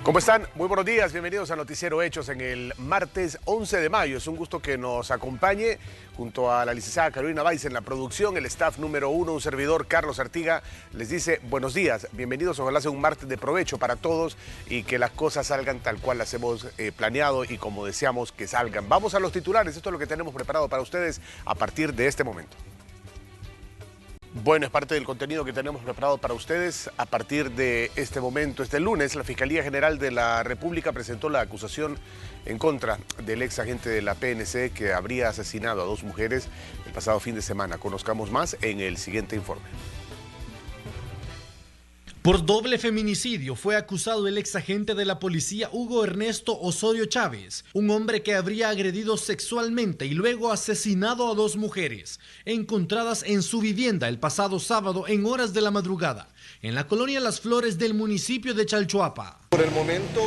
¿Cómo están? Muy buenos días, bienvenidos a Noticiero Hechos en el martes 11 de mayo. Es un gusto que nos acompañe junto a la licenciada Carolina Báez en la producción, el staff número 1, un servidor, Carlos Artiga, les dice buenos días, bienvenidos, ojalá sea un martes de provecho para todos y que las cosas salgan tal cual las hemos planeado y como deseamos que salgan. Vamos a los titulares, esto es lo que tenemos preparado para ustedes a partir de este momento. Bueno, es parte del contenido que tenemos preparado para ustedes. A partir de este momento, este lunes, la Fiscalía General de la República presentó la acusación en contra del ex agente de la PNC que habría asesinado a 2 mujeres el pasado fin de semana. Conozcamos más en el siguiente informe. Por doble feminicidio fue acusado el ex agente de la policía Hugo Ernesto Osorio Chávez, un hombre que habría agredido sexualmente y luego asesinado a 2 mujeres, encontradas en su vivienda el pasado sábado en horas de la madrugada, en la colonia Las Flores del municipio de Chalchuapa. Por el momento,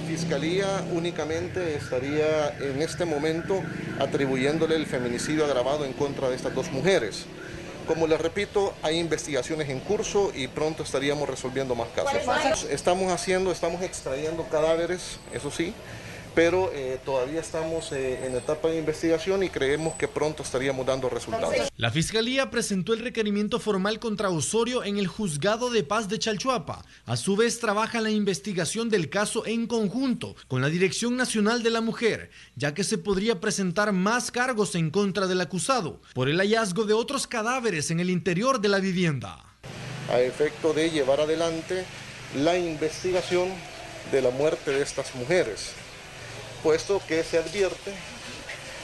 Fiscalía únicamente estaría en este momento atribuyéndole el feminicidio agravado en contra de estas 2 mujeres. Como les repito, hay investigaciones en curso y pronto estaríamos resolviendo más casos. Estamos extrayendo cadáveres, eso sí, pero todavía estamos en etapa de investigación y creemos que pronto estaríamos dando resultados. La Fiscalía presentó el requerimiento formal contra Osorio en el Juzgado de Paz de Chalchuapa. A su vez, trabaja en la investigación del caso en conjunto con la Dirección Nacional de la Mujer, ya que se podría presentar más cargos en contra del acusado por el hallazgo de otros cadáveres en el interior de la vivienda. A efecto de llevar adelante la investigación de la muerte de estas mujeres, puesto que se advierte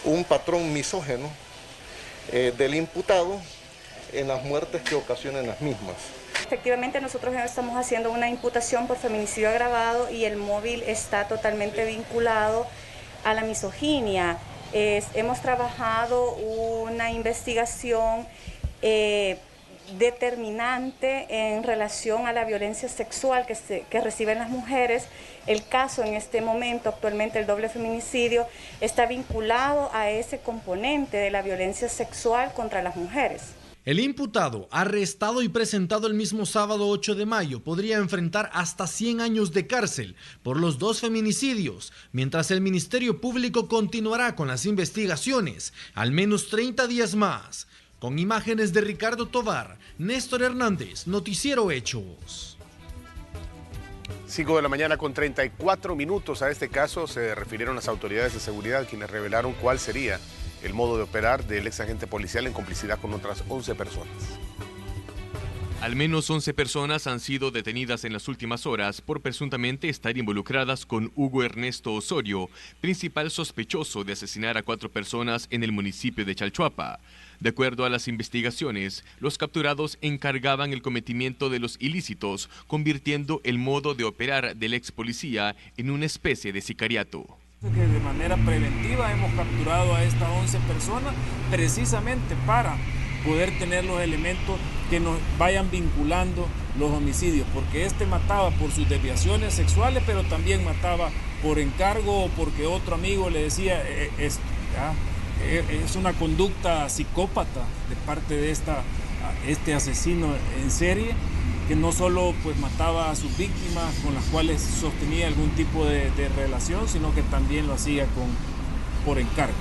un patrón misógino del imputado en las muertes que ocasionan las mismas. Efectivamente, nosotros estamos haciendo una imputación por feminicidio agravado y el móvil está totalmente vinculado a la misoginia. Hemos trabajado una investigación determinante en relación a la violencia sexual que reciben las mujeres. El caso en este momento, actualmente el doble feminicidio, está vinculado a ese componente de la violencia sexual contra las mujeres. El imputado, arrestado y presentado el mismo sábado 8 de mayo, podría enfrentar hasta 100 años de cárcel por los 2 feminicidios, mientras el Ministerio Público continuará con las investigaciones, al menos 30 días más. Con imágenes de Ricardo Tovar, Néstor Hernández, Noticiero Hechos. 5 de la mañana con 34 minutos. A este caso se refirieron las autoridades de seguridad, quienes revelaron cuál sería el modo de operar del ex agente policial en complicidad con otras 11 personas. Al menos 11 personas han sido detenidas en las últimas horas por presuntamente estar involucradas con Hugo Ernesto Osorio, principal sospechoso de asesinar a 4 personas en el municipio de Chalchuapa. De acuerdo a las investigaciones, los capturados encargaban el cometimiento de los ilícitos, convirtiendo el modo de operar del ex policía en una especie de sicariato. Que de manera preventiva hemos capturado a estas 11 personas precisamente para poder tener los elementos que nos vayan vinculando los homicidios, porque este mataba por sus desviaciones sexuales, pero también mataba por encargo o porque otro amigo le decía esto. Es una conducta psicópata de parte de este asesino en serie, que no solo pues mataba a sus víctimas con las cuales sostenía algún tipo de relación, sino que también lo hacía por encargo.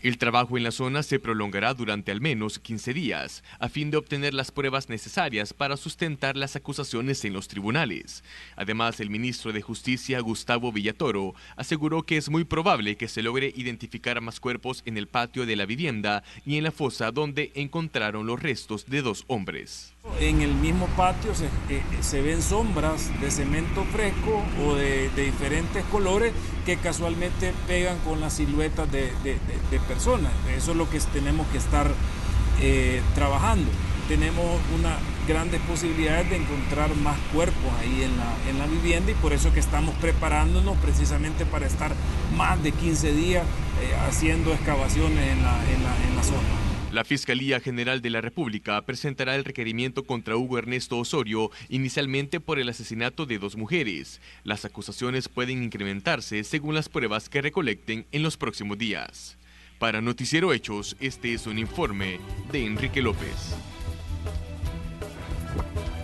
El trabajo en la zona se prolongará durante al menos 15 días, a fin de obtener las pruebas necesarias para sustentar las acusaciones en los tribunales. Además, el ministro de Justicia, Gustavo Villatoro, aseguró que es muy probable que se logre identificar más cuerpos en el patio de la vivienda y en la fosa donde encontraron los restos de 2 hombres. En el mismo patio se ven sombras de cemento fresco o de diferentes colores que casualmente pegan con las siluetas de personas. Eso es lo que tenemos que estar trabajando. Tenemos unas grandes posibilidades de encontrar más cuerpos ahí en la vivienda y por eso que estamos preparándonos precisamente para estar más de 15 días haciendo excavaciones en la zona. La Fiscalía General de la República presentará el requerimiento contra Hugo Ernesto Osorio, inicialmente por el asesinato de 2 mujeres. Las acusaciones pueden incrementarse según las pruebas que recolecten en los próximos días. Para Noticiero Hechos, este es un informe de Enrique López.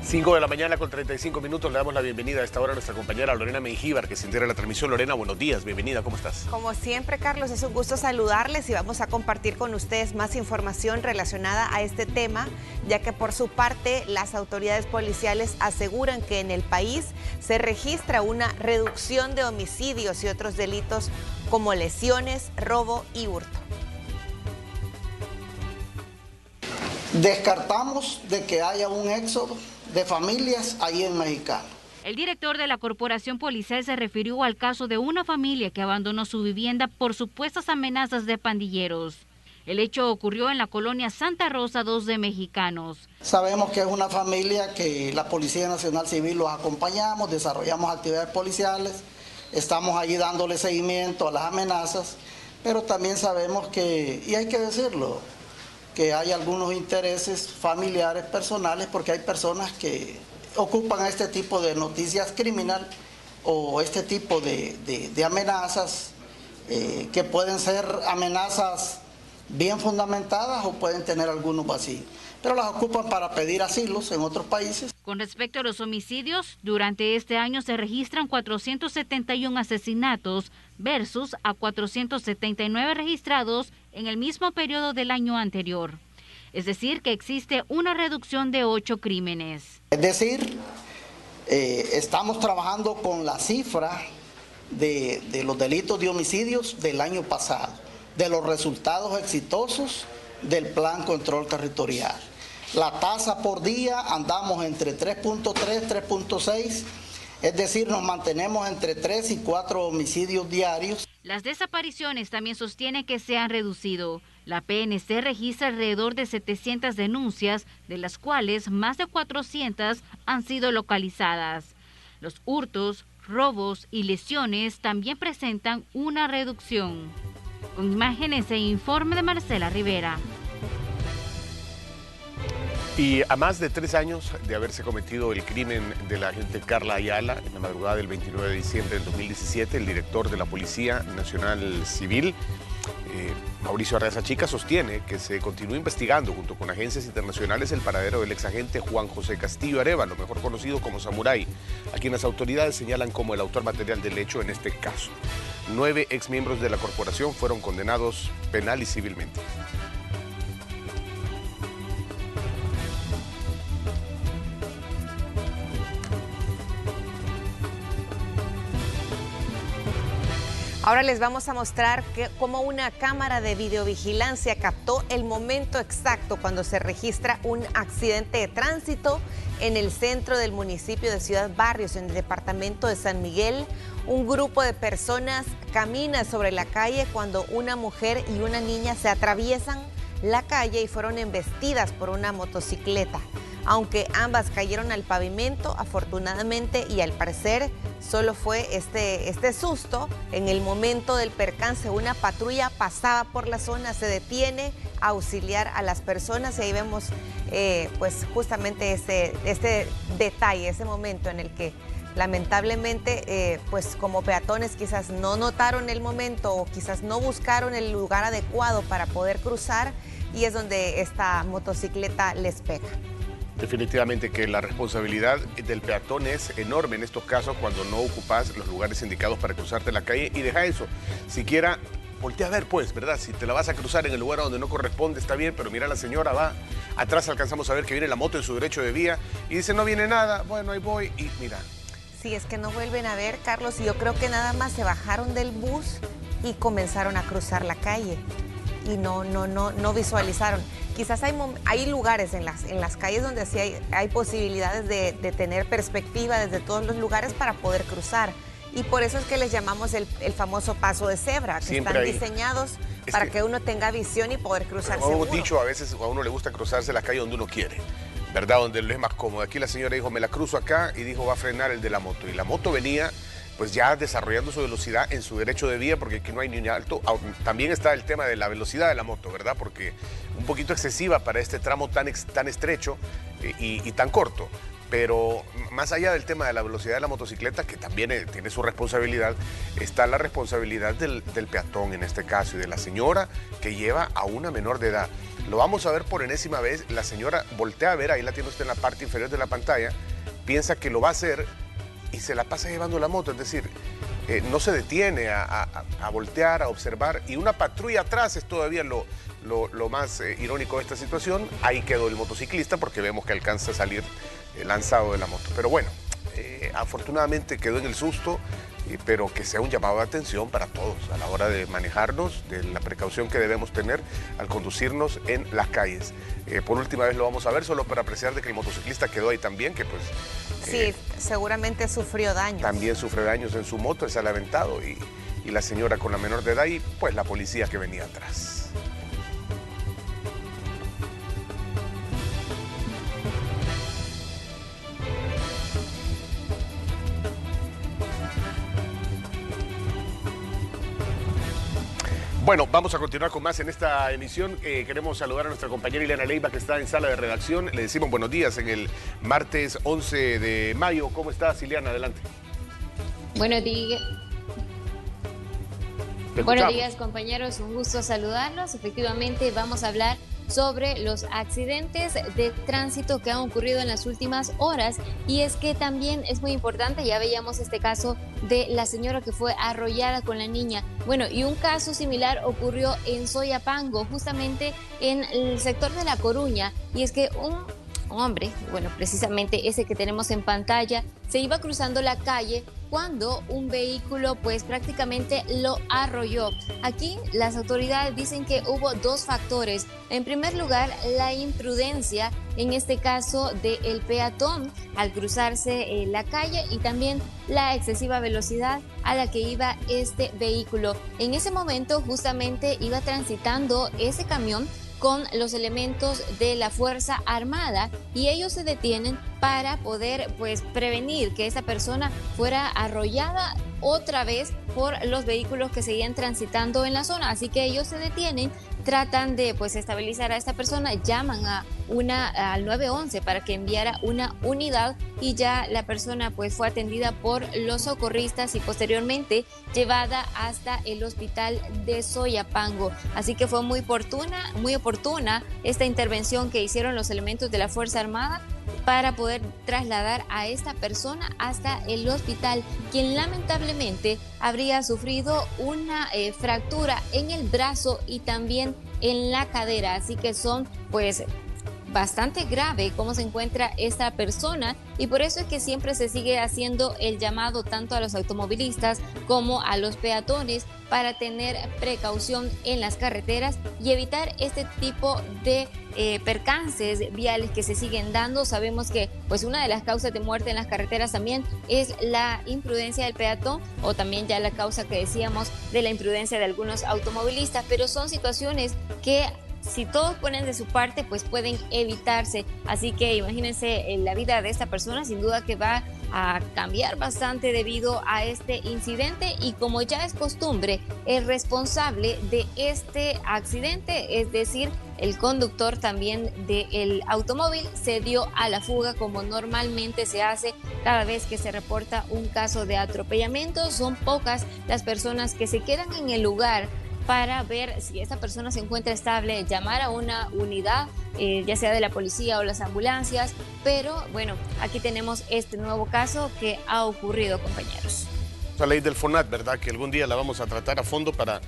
5 de la mañana con 35 minutos. Le damos la bienvenida a esta hora a nuestra compañera Lorena Mengíbar, que se integra en la transmisión. Lorena, buenos días, bienvenida, ¿cómo estás? Como siempre, Carlos, es un gusto saludarles y vamos a compartir con ustedes más información relacionada a este tema, ya que por su parte las autoridades policiales aseguran que en el país se registra una reducción de homicidios y otros delitos como lesiones, robo y hurto. Descartamos de que haya un éxodo de familias ahí en Mexicali. El director de la corporación policial se refirió al caso de una familia que abandonó su vivienda por supuestas amenazas de pandilleros. El hecho ocurrió en la colonia Santa Rosa 2 de Mexicanos. Sabemos que es una familia que la Policía Nacional Civil los acompañamos, desarrollamos actividades policiales, estamos allí dándole seguimiento a las amenazas, pero también sabemos que, y hay que decirlo, que hay algunos intereses familiares, personales, porque hay personas que ocupan este tipo de noticias criminal o este tipo de amenazas, que pueden ser amenazas bien fundamentadas o pueden tener algunos vacíos, pero las ocupan para pedir asilos en otros países. Con respecto a los homicidios, durante este año se registran 471 asesinatos versus a 479 registrados en el mismo periodo del año anterior. Es decir, que existe una reducción de 8 crímenes. Es decir, estamos trabajando con la cifra de los delitos de homicidios del año pasado, de los resultados exitosos del Plan Control Territorial. La tasa por día andamos entre 3.3, 3.6, es decir, nos mantenemos entre 3 y 4 homicidios diarios. Las desapariciones también sostienen que se han reducido. La PNC registra alrededor de 700 denuncias, de las cuales más de 400 han sido localizadas. Los hurtos, robos y lesiones también presentan una reducción. Con imágenes e informe de Marcela Rivera. Y a más de 3 años de haberse cometido el crimen de la agente Carla Ayala, en la madrugada del 29 de diciembre del 2017, el director de la Policía Nacional Civil, Mauricio Arreaza Chica, sostiene que se continúa investigando junto con agencias internacionales el paradero del exagente Juan José Castillo Arévalo, mejor conocido como Samurai, a quien las autoridades señalan como el autor material del hecho en este caso. 9 exmiembros de la corporación fueron condenados penal y civilmente. Ahora les vamos a mostrar cómo una cámara de videovigilancia captó el momento exacto cuando se registra un accidente de tránsito en el centro del municipio de Ciudad Barrios, en el departamento de San Miguel. Un grupo de personas camina sobre la calle cuando una mujer y una niña se atraviesan la calle y fueron embestidas por una motocicleta. Aunque ambas cayeron al pavimento, afortunadamente y al parecer solo fue este susto. En el momento del percance, una patrulla pasaba por la zona, se detiene a auxiliar a las personas y ahí vemos pues justamente este detalle, ese momento en el que lamentablemente pues como peatones quizás no notaron el momento o quizás no buscaron el lugar adecuado para poder cruzar y es donde esta motocicleta les pega. Definitivamente que la responsabilidad del peatón es enorme en estos casos cuando no ocupas los lugares indicados para cruzarte la calle y deja eso. Siquiera voltea a ver pues, ¿verdad? Si te la vas a cruzar en el lugar donde no corresponde está bien, pero mira la señora va, atrás alcanzamos a ver que viene la moto en su derecho de vía y dice no viene nada, bueno ahí voy y mira. Sí, es que no vuelven a ver, Carlos, y yo creo que nada más se bajaron del bus y comenzaron a cruzar la calle y no visualizaron. Quizás hay lugares en las calles donde sí hay posibilidades de tener perspectiva desde todos los lugares para poder cruzar. Y por eso es que les llamamos el famoso paso de cebra, que siempre están diseñados para que uno tenga visión y poder cruzar seguro. Hemos dicho, a veces a uno le gusta cruzarse la calle donde uno quiere, ¿verdad? Donde le es más cómodo. Aquí la señora dijo, me la cruzo acá y dijo, va a frenar el de la moto. Y la moto venía pues ya desarrollando su velocidad en su derecho de vía, porque aquí no hay ni alto. También está el tema de la velocidad de la moto, ¿verdad? Porque un poquito excesiva para este tramo tan estrecho y tan corto. Pero más allá del tema de la velocidad de la motocicleta, que también tiene su responsabilidad, está la responsabilidad del peatón en este caso y de la señora que lleva a una menor de edad. Lo vamos a ver por enésima vez. La señora voltea a ver, ahí la tiene usted en la parte inferior de la pantalla, piensa que lo va a hacer y se la pasa llevando la moto, es decir, no se detiene a voltear, a observar, y una patrulla atrás es todavía lo más irónico de esta situación. Ahí quedó el motociclista porque vemos que alcanza a salir lanzado de la moto. Pero bueno, afortunadamente quedó en el susto, pero que sea un llamado de atención para todos a la hora de manejarnos, de la precaución que debemos tener al conducirnos en las calles. Por última vez lo vamos a ver, solo para apreciar de que el motociclista quedó ahí también, que pues... sí, seguramente sufrió daños. También sufre daños en su moto, se ha lamentado, y la señora con la menor de edad y pues la policía que venía atrás. Bueno, vamos a continuar con más en esta emisión. Queremos saludar a nuestra compañera Ileana Leiva, que está en sala de redacción. Le decimos buenos días en el martes 11 de mayo. ¿Cómo estás, Ileana? Adelante. Buenos días, compañeros. Un gusto saludarlos. Efectivamente, vamos a hablar sobre los accidentes de tránsito que han ocurrido en las últimas horas, y es que también es muy importante, ya veíamos este caso de la señora que fue arrollada con la niña, bueno, y un caso similar ocurrió en Soyapango, justamente en el sector de La Coruña, y es que un hombre, bueno, precisamente ese que tenemos en pantalla, se iba cruzando la calle cuando un vehículo pues prácticamente lo arrolló. Aquí las autoridades dicen que hubo dos factores. En primer lugar, la imprudencia, en este caso del peatón, al cruzarse la calle, y también la excesiva velocidad a la que iba este vehículo. En ese momento justamente iba transitando ese camión con los elementos de la Fuerza Armada, y ellos se detienen para poder pues prevenir que esa persona fuera arrollada otra vez por los vehículos que seguían transitando en la zona. Así que ellos se detienen, tratan de pues estabilizar a esta persona, llaman al 911 para que enviara una unidad, y ya la persona pues fue atendida por los socorristas y posteriormente llevada hasta el hospital de Soyapango. Así que fue muy oportuna esta intervención que hicieron los elementos de la Fuerza Armada para poder trasladar a esta persona hasta el hospital, quien lamentablemente habría sufrido una fractura en el brazo y también en la cadera. Así que son pues bastante grave cómo se encuentra esta persona, y por eso es que siempre se sigue haciendo el llamado tanto a los automovilistas como a los peatones para tener precaución en las carreteras y evitar este tipo de percances viales que se siguen dando. Sabemos que pues una de las causas de muerte en las carreteras también es la imprudencia del peatón, o también ya la causa que decíamos de la imprudencia de algunos automovilistas, pero son situaciones que si todos ponen de su parte, pues pueden evitarse. Así que imagínense, la vida de esta persona sin duda que va a cambiar bastante debido a este incidente, y como ya es costumbre, el responsable de este accidente, es decir, el conductor también del automóvil, se dio a la fuga, como normalmente se hace cada vez que se reporta un caso de atropellamiento. Son pocas las personas que se quedan en el lugar para ver si esta persona se encuentra estable, llamar a una unidad, ya sea de la policía o las ambulancias. Pero bueno, aquí tenemos este nuevo caso que ha ocurrido, compañeros. La ley del FONAT, ¿verdad? Que algún día la vamos a tratar a fondo para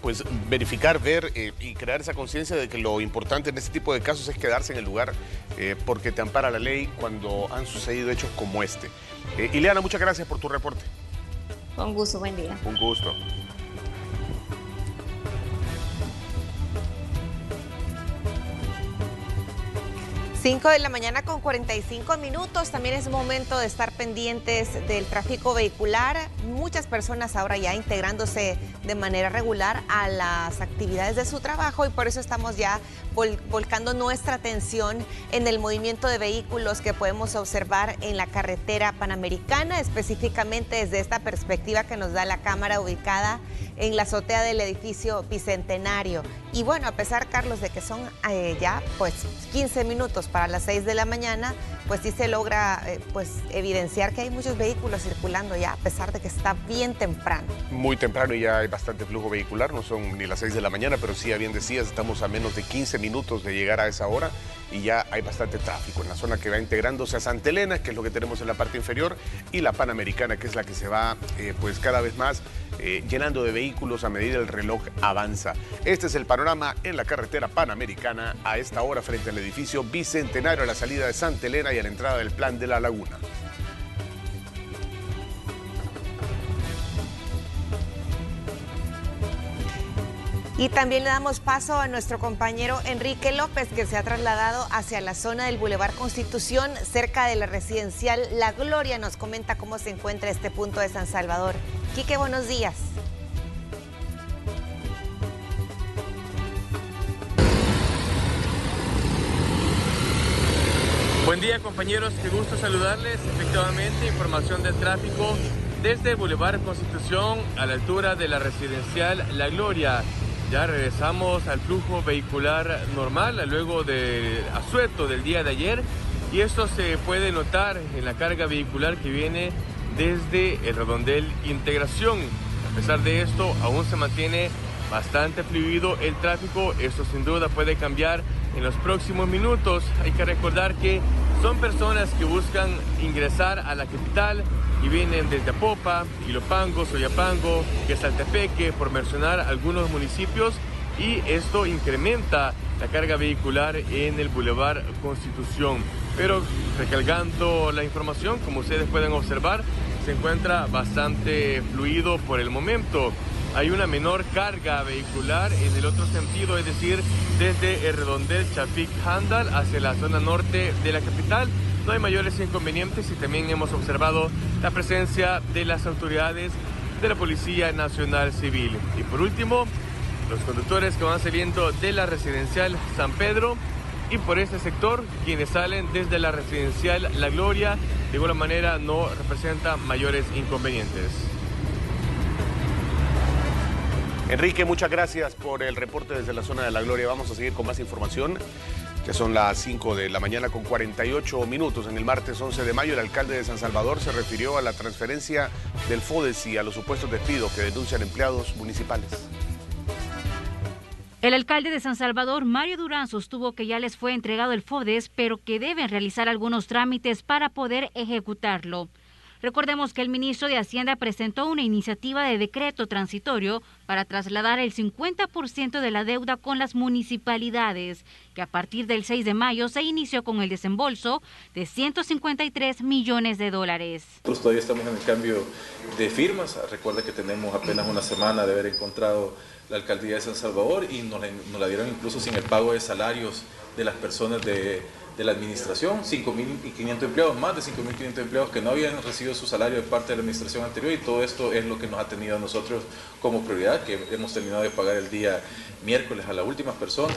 pues verificar, ver y crear esa conciencia de que lo importante en este tipo de casos es quedarse en el lugar, porque te ampara la ley cuando han sucedido hechos como este. Ileana, muchas gracias por tu reporte. Con gusto, buen día. Un gusto. 5 de la mañana con 45 minutos. También es momento de estar pendientes del tráfico vehicular. Muchas personas ahora ya integrándose de manera regular a las actividades actividades de su trabajo, y por eso estamos ya volcando nuestra atención en el movimiento de vehículos que podemos observar en la carretera panamericana, específicamente desde esta perspectiva que nos da la cámara ubicada en la azotea del edificio Bicentenario. Y bueno, a pesar, Carlos, de que son ya pues 15 minutos para las 6 de la mañana, pues sí se logra pues evidenciar que hay muchos vehículos circulando ya, a pesar de que está bien temprano. Muy temprano y ya hay bastante flujo vehicular, no son ni las 6 de la mañana, pero sí, bien decías, estamos a menos de 15 minutos de llegar a esa hora y ya hay bastante tráfico en la zona que va integrándose a Santa Elena, que es lo que tenemos en la parte inferior, y la Panamericana, que es la que se va pues cada vez más llenando de vehículos a medida el reloj avanza. Este es el panorama en la carretera Panamericana a esta hora frente al edificio Bicentenario, a la salida de Santa Elena y a la entrada del Plan de la Laguna. Y también le damos paso a nuestro compañero Enrique López, que se ha trasladado hacia la zona del Boulevard Constitución, cerca de la residencial La Gloria. Nos comenta cómo se encuentra este punto de San Salvador. Quique, buenos días. Buen día, compañeros, qué gusto saludarles. Efectivamente, información de tráfico desde Boulevard Constitución a la altura de la residencial La Gloria. Ya regresamos al flujo vehicular normal luego del asueto del día de ayer, y esto se puede notar en la carga vehicular que viene desde el redondel Integración. A pesar de esto, aún se mantiene bastante fluido el tráfico. Esto sin duda puede cambiar en los próximos minutos. Hay que recordar que son personas que buscan ingresar a la capital y vienen desde Apopa, Ilopango, Soyapango, Quesaltepeque, por mencionar algunos municipios, y esto incrementa la carga vehicular en el Boulevard Constitución. Pero recalcando la información, como ustedes pueden observar, se encuentra bastante fluido por el momento. Hay una menor carga vehicular en el otro sentido, es decir, desde el redondel Chapik-Handal hacia la zona norte de la capital. No hay mayores inconvenientes y también hemos observado la presencia de las autoridades de la Policía Nacional Civil. Y por último, los conductores que van saliendo de la residencial San Pedro y por este sector, quienes salen desde la residencial La Gloria, de igual manera no representa mayores inconvenientes. Enrique, muchas gracias por el reporte desde la zona de La Gloria. Vamos a seguir con más información. Ya son las 5 de la mañana con 48 minutos. En el martes 11 de mayo, el alcalde de San Salvador se refirió a la transferencia del FODES y a los supuestos despidos que denuncian empleados municipales. El alcalde de San Salvador, Mario Durán, sostuvo que ya les fue entregado el FODES, pero que deben realizar algunos trámites para poder ejecutarlo. Recordemos que el ministro de Hacienda presentó una iniciativa de decreto transitorio para trasladar el 50% de la deuda con las municipalidades, que a partir del 6 de mayo se inició con el desembolso de $153 millones. Nosotros todavía estamos en el cambio de firmas. Recuerda que tenemos apenas una semana de haber encontrado la alcaldía de San Salvador y nos la dieron incluso sin el pago de salarios de las personas de la administración, 5.500 empleados, más de 5.500 empleados que no habían recibido su salario de parte de la administración anterior, y todo esto es lo que nos ha tenido a nosotros como prioridad, que hemos terminado de pagar el día miércoles a las últimas personas.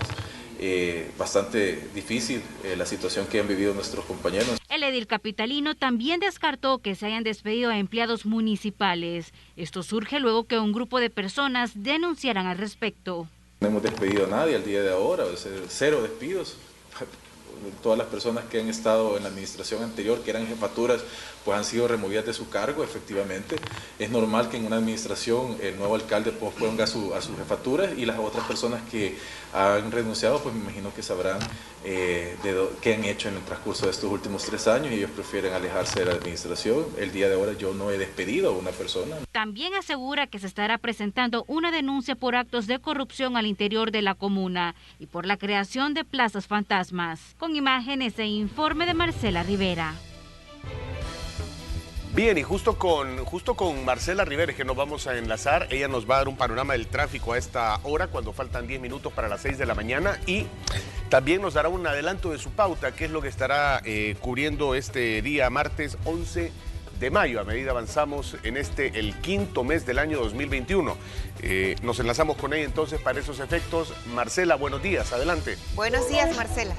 Bastante difícil la situación que han vivido nuestros compañeros. El edil capitalino también descartó que se hayan despedido a empleados municipales. Esto surge luego que un grupo de personas denunciaran al respecto. No hemos despedido a nadie al día de ahora, 0 despidos. Todas las personas que han estado en la administración anterior, que eran jefaturas, pues han sido removidas de su cargo, efectivamente. Es normal que en una administración el nuevo alcalde posponga a sus jefaturas, y las otras personas que han renunciado, pues me imagino que sabrán qué han hecho en el transcurso de estos últimos 3 años, y ellos prefieren alejarse de la administración. El día de ahora yo no he despedido a una persona. También asegura que se estará presentando una denuncia por actos de corrupción al interior de la comuna y por la creación de plazas fantasmas. Con imágenes e informe de Marcela Rivera. Bien, y justo con Marcela Rivera es que nos vamos a enlazar. Ella nos va a dar un panorama del tráfico a esta hora, cuando faltan 10 minutos para las 6 de la mañana, y también nos dará un adelanto de su pauta, qué es lo que estará cubriendo este día martes 11 de mayo, a medida avanzamos en el quinto mes del año 2021. Nos enlazamos con ella entonces para esos efectos. Marcela, buenos días, adelante. Buenos días, Marcela.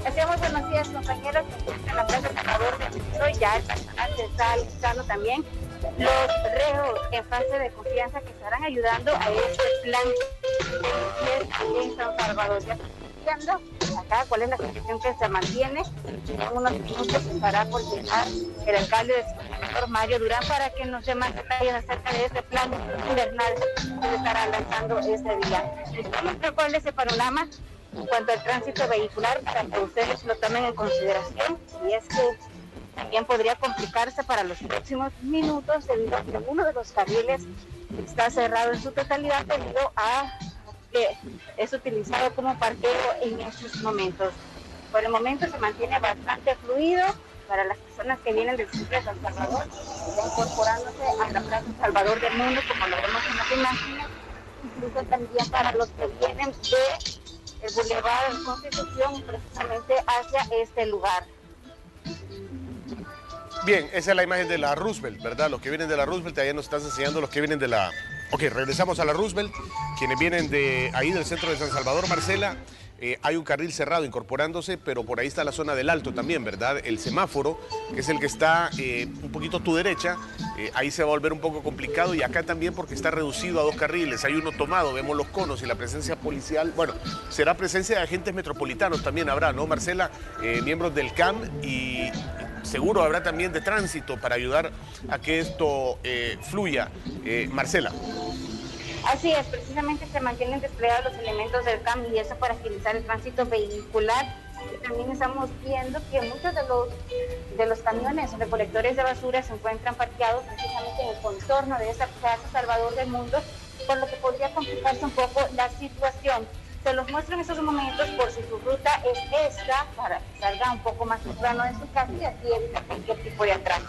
Hacemos buenos días, compañeros. En la Plaza Salvador del Mundo ya el personal se está alistando también los reos en fase de confianza que estarán ayudando a este plan de en San Salvador. Ya estamos viendo acá cuál es la situación que se mantiene. En unos minutos estará por llegar el alcalde de San Salvador, Mario Durán, para que nos dé más detalles acerca de este plan invernal que se estará lanzando este día. Vamos a ver cuál es el panorama en cuanto al tránsito vehicular para que ustedes lo tomen en consideración, y es que también podría complicarse para los próximos minutos debido a que uno de los carriles está cerrado en su totalidad debido a que es utilizado como parqueo en estos momentos. Por el momento se mantiene bastante fluido para las personas que vienen del centro de San Salvador, incorporándose a la Plaza Salvador del Mundo, como lo vemos en las imágenes, incluso también para los que vienen de el Boulevard de Constitución precisamente hacia este lugar. Bien, esa es la imagen de la Roosevelt, ¿verdad? Los que vienen de la Roosevelt, allá nos estás enseñando los que vienen de la... Ok, regresamos a la Roosevelt, quienes vienen de ahí del centro de San Salvador, Marcela. Hay un carril cerrado incorporándose, pero por ahí está la zona del Alto también, ¿verdad? El semáforo, que es el que está un poquito a tu derecha, ahí se va a volver un poco complicado, y acá también porque está reducido a 2 carriles, hay uno tomado, vemos los conos y la presencia policial. Bueno, será presencia de agentes metropolitanos también habrá, ¿no, Marcela? Miembros del CAM, y seguro habrá también de tránsito para ayudar a que esto fluya. Marcela. Así es, precisamente se mantienen desplegados los elementos del CAM, y eso para agilizar el tránsito vehicular. Y también estamos viendo que muchos de los camiones recolectores de basura se encuentran parqueados precisamente en el contorno de esa Plaza Salvador del Mundo, por lo que podría complicarse un poco la situación. Se los muestro en estos momentos por si su ruta es esta, para que salga un poco más temprano de su casa y así evita cualquier tipo de atraso.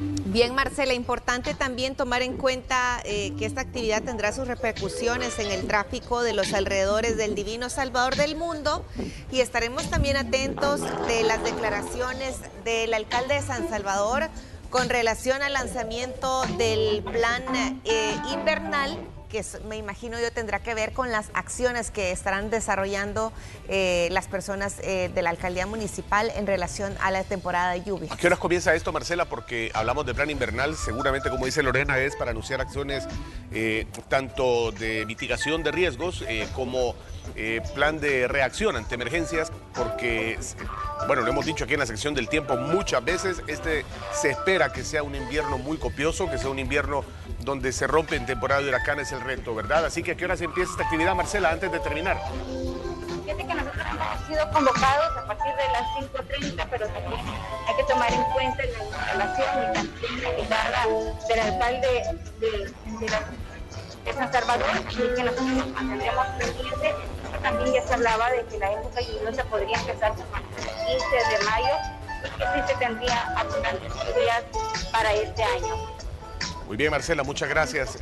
Bien, Marcela, importante también tomar en cuenta que esta actividad tendrá sus repercusiones en el tráfico de los alrededores del Divino Salvador del Mundo, y estaremos también atentos de las declaraciones del alcalde de San Salvador con relación al lanzamiento del plan invernal, que me imagino yo tendrá que ver con las acciones que estarán desarrollando las personas de la alcaldía municipal en relación a la temporada de lluvia. ¿A qué horas comienza esto, Marcela? Porque hablamos de plan invernal, seguramente, como dice Lorena, es para anunciar acciones tanto de mitigación de riesgos como plan de reacción ante emergencias, porque, bueno, lo hemos dicho aquí en la sección del tiempo muchas veces, se espera que sea un invierno muy copioso, que sea un invierno donde se rompe en temporada de huracanes el reto, ¿verdad? Así que ¿a qué horas empieza esta actividad, Marcela, antes de terminar? Fíjate que nosotros hemos sido convocados a partir de las 5:30, pero también hay que tomar en cuenta la instalación y también la llegada del alcalde de San Salvador, y que nosotros nos mantendremos pendientes. También ya se hablaba de que la época lluviosa podría empezar el 15 de mayo, y que sí se tendría abundantes lluvias para este año. Muy bien, Marcela, muchas gracias.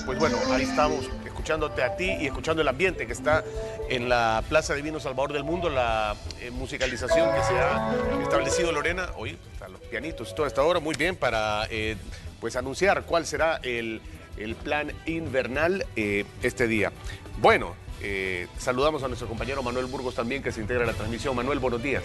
Pues bueno, ahí estamos escuchándote a ti y escuchando el ambiente que está en la Plaza Divino Salvador del Mundo, la musicalización que se ha establecido, Lorena. Oye, están los pianitos y toda esta hora, muy bien, para pues anunciar cuál será el plan invernal este día. Bueno, saludamos a nuestro compañero Manuel Burgos también, que se integra a la transmisión. Manuel, buenos días.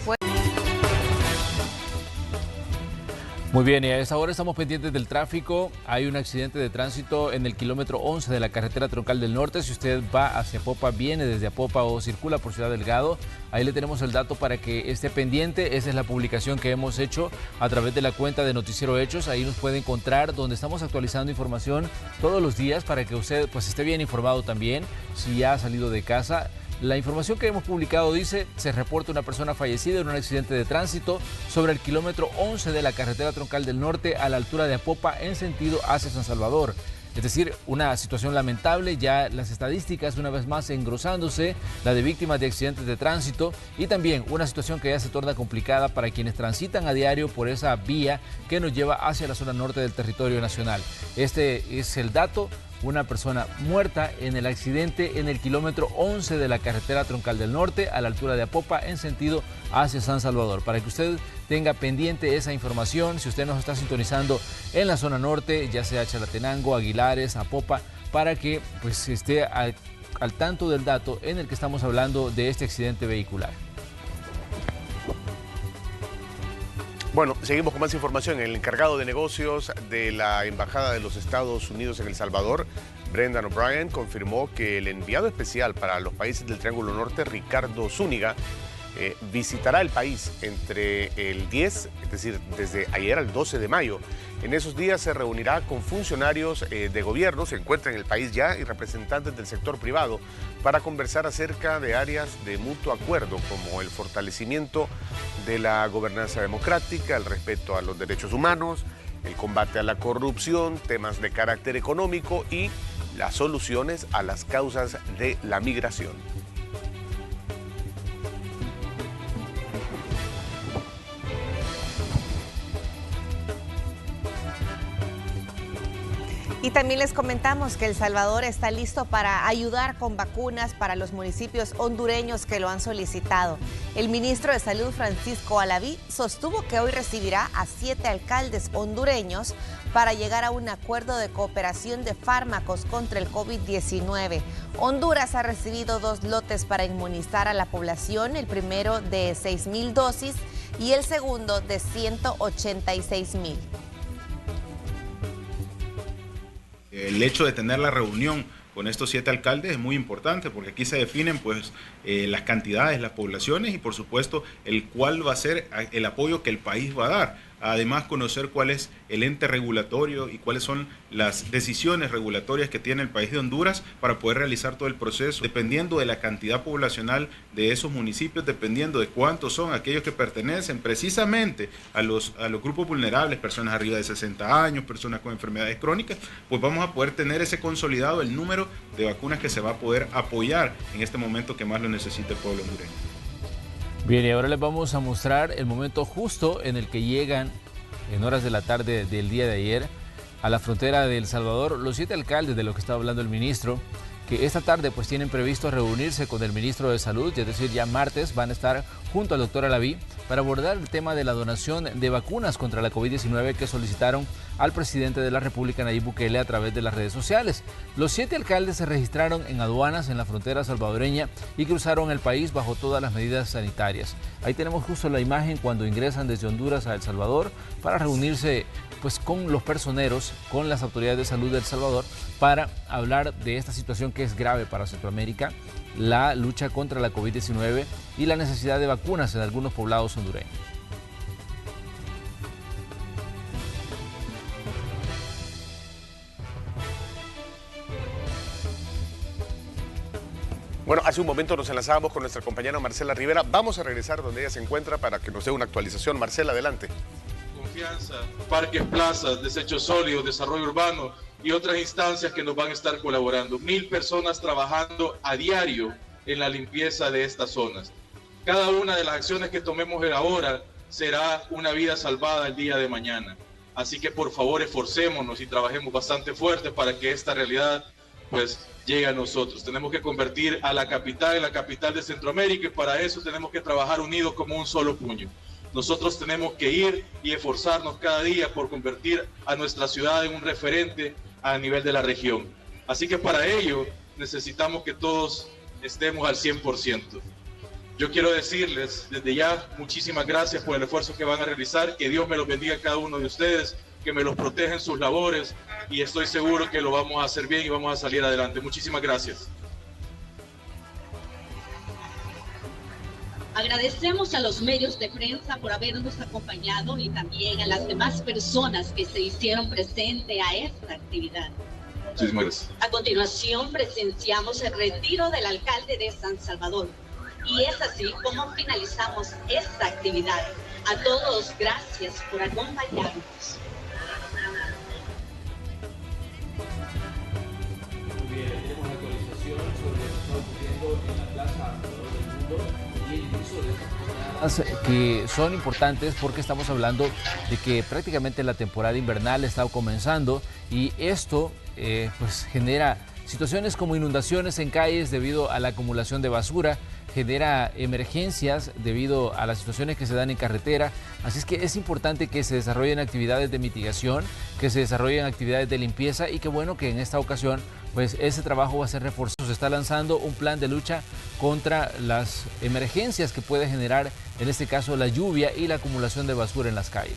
Muy bien, y a esta hora estamos pendientes del tráfico. Hay un accidente de tránsito en el kilómetro 11 de la carretera troncal del norte. Si usted va hacia Apopa, viene desde Apopa o circula por Ciudad Delgado, ahí le tenemos el dato para que esté pendiente. Esa es la publicación que hemos hecho a través de la cuenta de Noticiero Hechos. Ahí nos puede encontrar, donde estamos actualizando información todos los días para que usted pues esté bien informado también si ya ha salido de casa. La información que hemos publicado dice: se reporta una persona fallecida en un accidente de tránsito sobre el kilómetro 11 de la carretera troncal del norte a la altura de Apopa en sentido hacia San Salvador. Es decir, una situación lamentable, ya las estadísticas una vez más engrosándose, la de víctimas de accidentes de tránsito, y también una situación que ya se torna complicada para quienes transitan a diario por esa vía que nos lleva hacia la zona norte del territorio nacional. Este es el dato una persona muerta en el accidente en el kilómetro 11 de la carretera Troncal del Norte, a la altura de Apopa, en sentido hacia San Salvador. Para que usted tenga pendiente esa información, si usted nos está sintonizando en la zona norte, ya sea Chalatenango, Aguilares, Apopa, para que pues esté al tanto del dato en el que estamos hablando de este accidente vehicular. Bueno, seguimos con más información. El encargado de negocios de la Embajada de los Estados Unidos en El Salvador, Brendan O'Brien, confirmó que el enviado especial para los países del Triángulo Norte, Ricardo Zúñiga, visitará el país entre el 10, es decir, desde ayer al 12 de mayo. En esos días se reunirá con funcionarios de gobierno, se encuentra en el país ya, y representantes del sector privado para conversar acerca de áreas de mutuo acuerdo, como el fortalecimiento de la gobernanza democrática, el respeto a los derechos humanos, el combate a la corrupción, temas de carácter económico y las soluciones a las causas de la migración. Y también les comentamos que El Salvador está listo para ayudar con vacunas para los municipios hondureños que lo han solicitado. El ministro de Salud, Francisco Alaví, sostuvo que hoy recibirá a 7 alcaldes hondureños para llegar a un acuerdo de cooperación de fármacos contra el COVID-19. Honduras ha recibido 2 lotes para inmunizar a la población, el primero de 6,000 dosis y el segundo de 186,000. El hecho de tener la reunión con estos 7 alcaldes es muy importante porque aquí se definen pues las cantidades, las poblaciones y por supuesto cuál va a ser el apoyo que el país va a dar. Además, conocer cuál es el ente regulatorio y cuáles son las decisiones regulatorias que tiene el país de Honduras para poder realizar todo el proceso, dependiendo de la cantidad poblacional de esos municipios, dependiendo de cuántos son aquellos que pertenecen precisamente a los grupos vulnerables, personas arriba de 60 años, personas con enfermedades crónicas, pues vamos a poder tener ese consolidado, el número de vacunas que se va a poder apoyar en este momento que más lo necesita el pueblo hondureño. Bien, y ahora les vamos a mostrar el momento justo en el que llegan en horas de la tarde del día de ayer a la frontera de El Salvador los 7 alcaldes de lo que estaba hablando el ministro, que esta tarde pues tienen previsto reunirse con el ministro de Salud, es decir, ya martes van a estar junto al doctor Alaví para abordar el tema de la donación de vacunas contra la COVID-19 que solicitaron al presidente de la República, Nayib Bukele, a través de las redes sociales. Los 7 alcaldes se registraron en aduanas en la frontera salvadoreña y cruzaron el país bajo todas las medidas sanitarias. Ahí tenemos justo la imagen cuando ingresan desde Honduras a El Salvador para reunirse pues con los personeros, con las autoridades de salud de El Salvador, para hablar de esta situación que es grave para Centroamérica, la lucha contra la COVID-19 y la necesidad de vacunas en algunos poblados hondureños. Bueno, hace un momento nos enlazábamos con nuestra compañera Marcela Rivera. Vamos a regresar donde ella se encuentra para que nos dé una actualización. Marcela, adelante. Confianza, parques, plazas, desechos sólidos, desarrollo urbano y otras instancias que nos van a estar colaborando. 1,000 personas trabajando a diario en la limpieza de estas zonas. Cada una de las acciones que tomemos ahora será una vida salvada el día de mañana. Así que por favor esforcémonos y trabajemos bastante fuerte para que esta realidad pues llegue a nosotros. Tenemos que convertir a la capital en la capital de Centroamérica y para eso tenemos que trabajar unidos como un solo puño. Nosotros tenemos que ir y esforzarnos cada día por convertir a nuestra ciudad en un referente a nivel de la región. Así que para ello necesitamos que todos estemos al 100%. Yo quiero decirles desde ya muchísimas gracias por el esfuerzo que van a realizar, que Dios me los bendiga a cada uno de ustedes, que me los proteja en sus labores y estoy seguro que lo vamos a hacer bien y vamos a salir adelante. Muchísimas gracias. Agradecemos a los medios de prensa por habernos acompañado y también a las demás personas que se hicieron presente a esta actividad. Muchísimas gracias. A continuación presenciamos el retiro del alcalde de San Salvador y es así como finalizamos esta actividad. A todos, gracias por acompañarnos. Muy bien, tenemos actualización sobre lo que está ocurriendo en la Plaza Alrededor del Mundo y el inicio de esta jornada temas que son importantes porque estamos hablando de que prácticamente la temporada invernal está comenzando y esto pues genera situaciones como inundaciones en calles debido a la acumulación de basura, genera emergencias debido a las situaciones que se dan en carretera. Así es que es importante que se desarrollen actividades de mitigación, que se desarrollen actividades de limpieza y qué bueno que en esta ocasión pues ese trabajo va a ser reforzado. Se está lanzando un plan de lucha contra las emergencias que puede generar, en este caso, la lluvia y la acumulación de basura en las calles.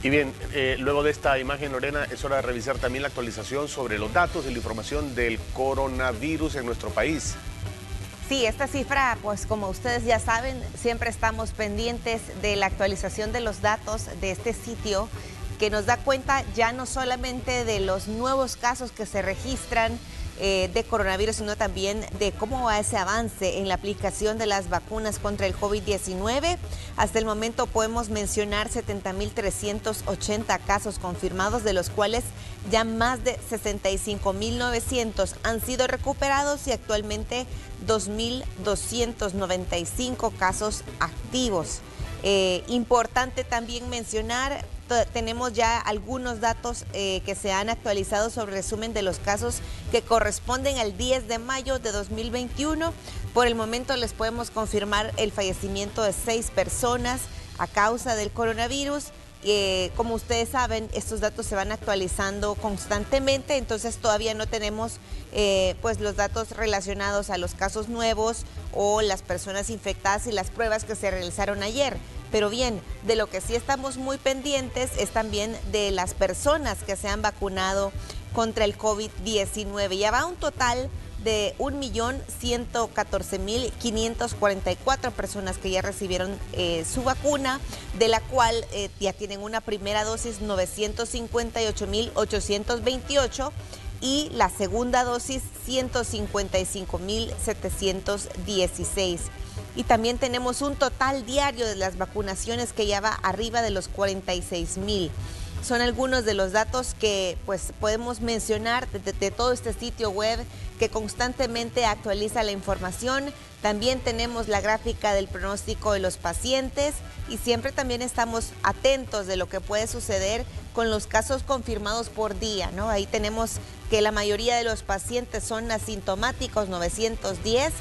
Y bien, luego de esta imagen, Lorena, es hora de revisar también la actualización sobre los datos y la información del coronavirus en nuestro país. Sí, esta cifra, pues como ustedes ya saben, siempre estamos pendientes de la actualización de los datos de este sitio que nos da cuenta ya no solamente de los nuevos casos que se registran de coronavirus, sino también de cómo va ese avance en la aplicación de las vacunas contra el COVID-19. Hasta el momento podemos mencionar 70.380 casos confirmados, de los cuales ya más de 65.900 han sido recuperados y actualmente 2.295 casos activos. Importante también mencionar, tenemos ya algunos datos que se han actualizado sobre resumen de los casos que corresponden al 10 de mayo de 2021. Por el momento les podemos confirmar el fallecimiento de 6 personas a causa del coronavirus. Como ustedes saben, estos datos se van actualizando constantemente, entonces todavía no tenemos pues los datos relacionados a los casos nuevos o las personas infectadas y las pruebas que se realizaron ayer. Pero bien, de lo que sí estamos muy pendientes es también de las personas que se han vacunado contra el COVID-19. Ya va un total de 1.114.544 personas que ya recibieron su vacuna, de la cual ya tienen una primera dosis 958.828 y la segunda dosis 155.716. Y también tenemos un total diario de las vacunaciones que ya va arriba de los 46.000. Son algunos de los datos que pues podemos mencionar de todo este sitio web que constantemente actualiza la información. También tenemos la gráfica del pronóstico de los pacientes y siempre también estamos atentos de lo que puede suceder con los casos confirmados por día, ¿no? Ahí tenemos que la mayoría de los pacientes son asintomáticos, 910,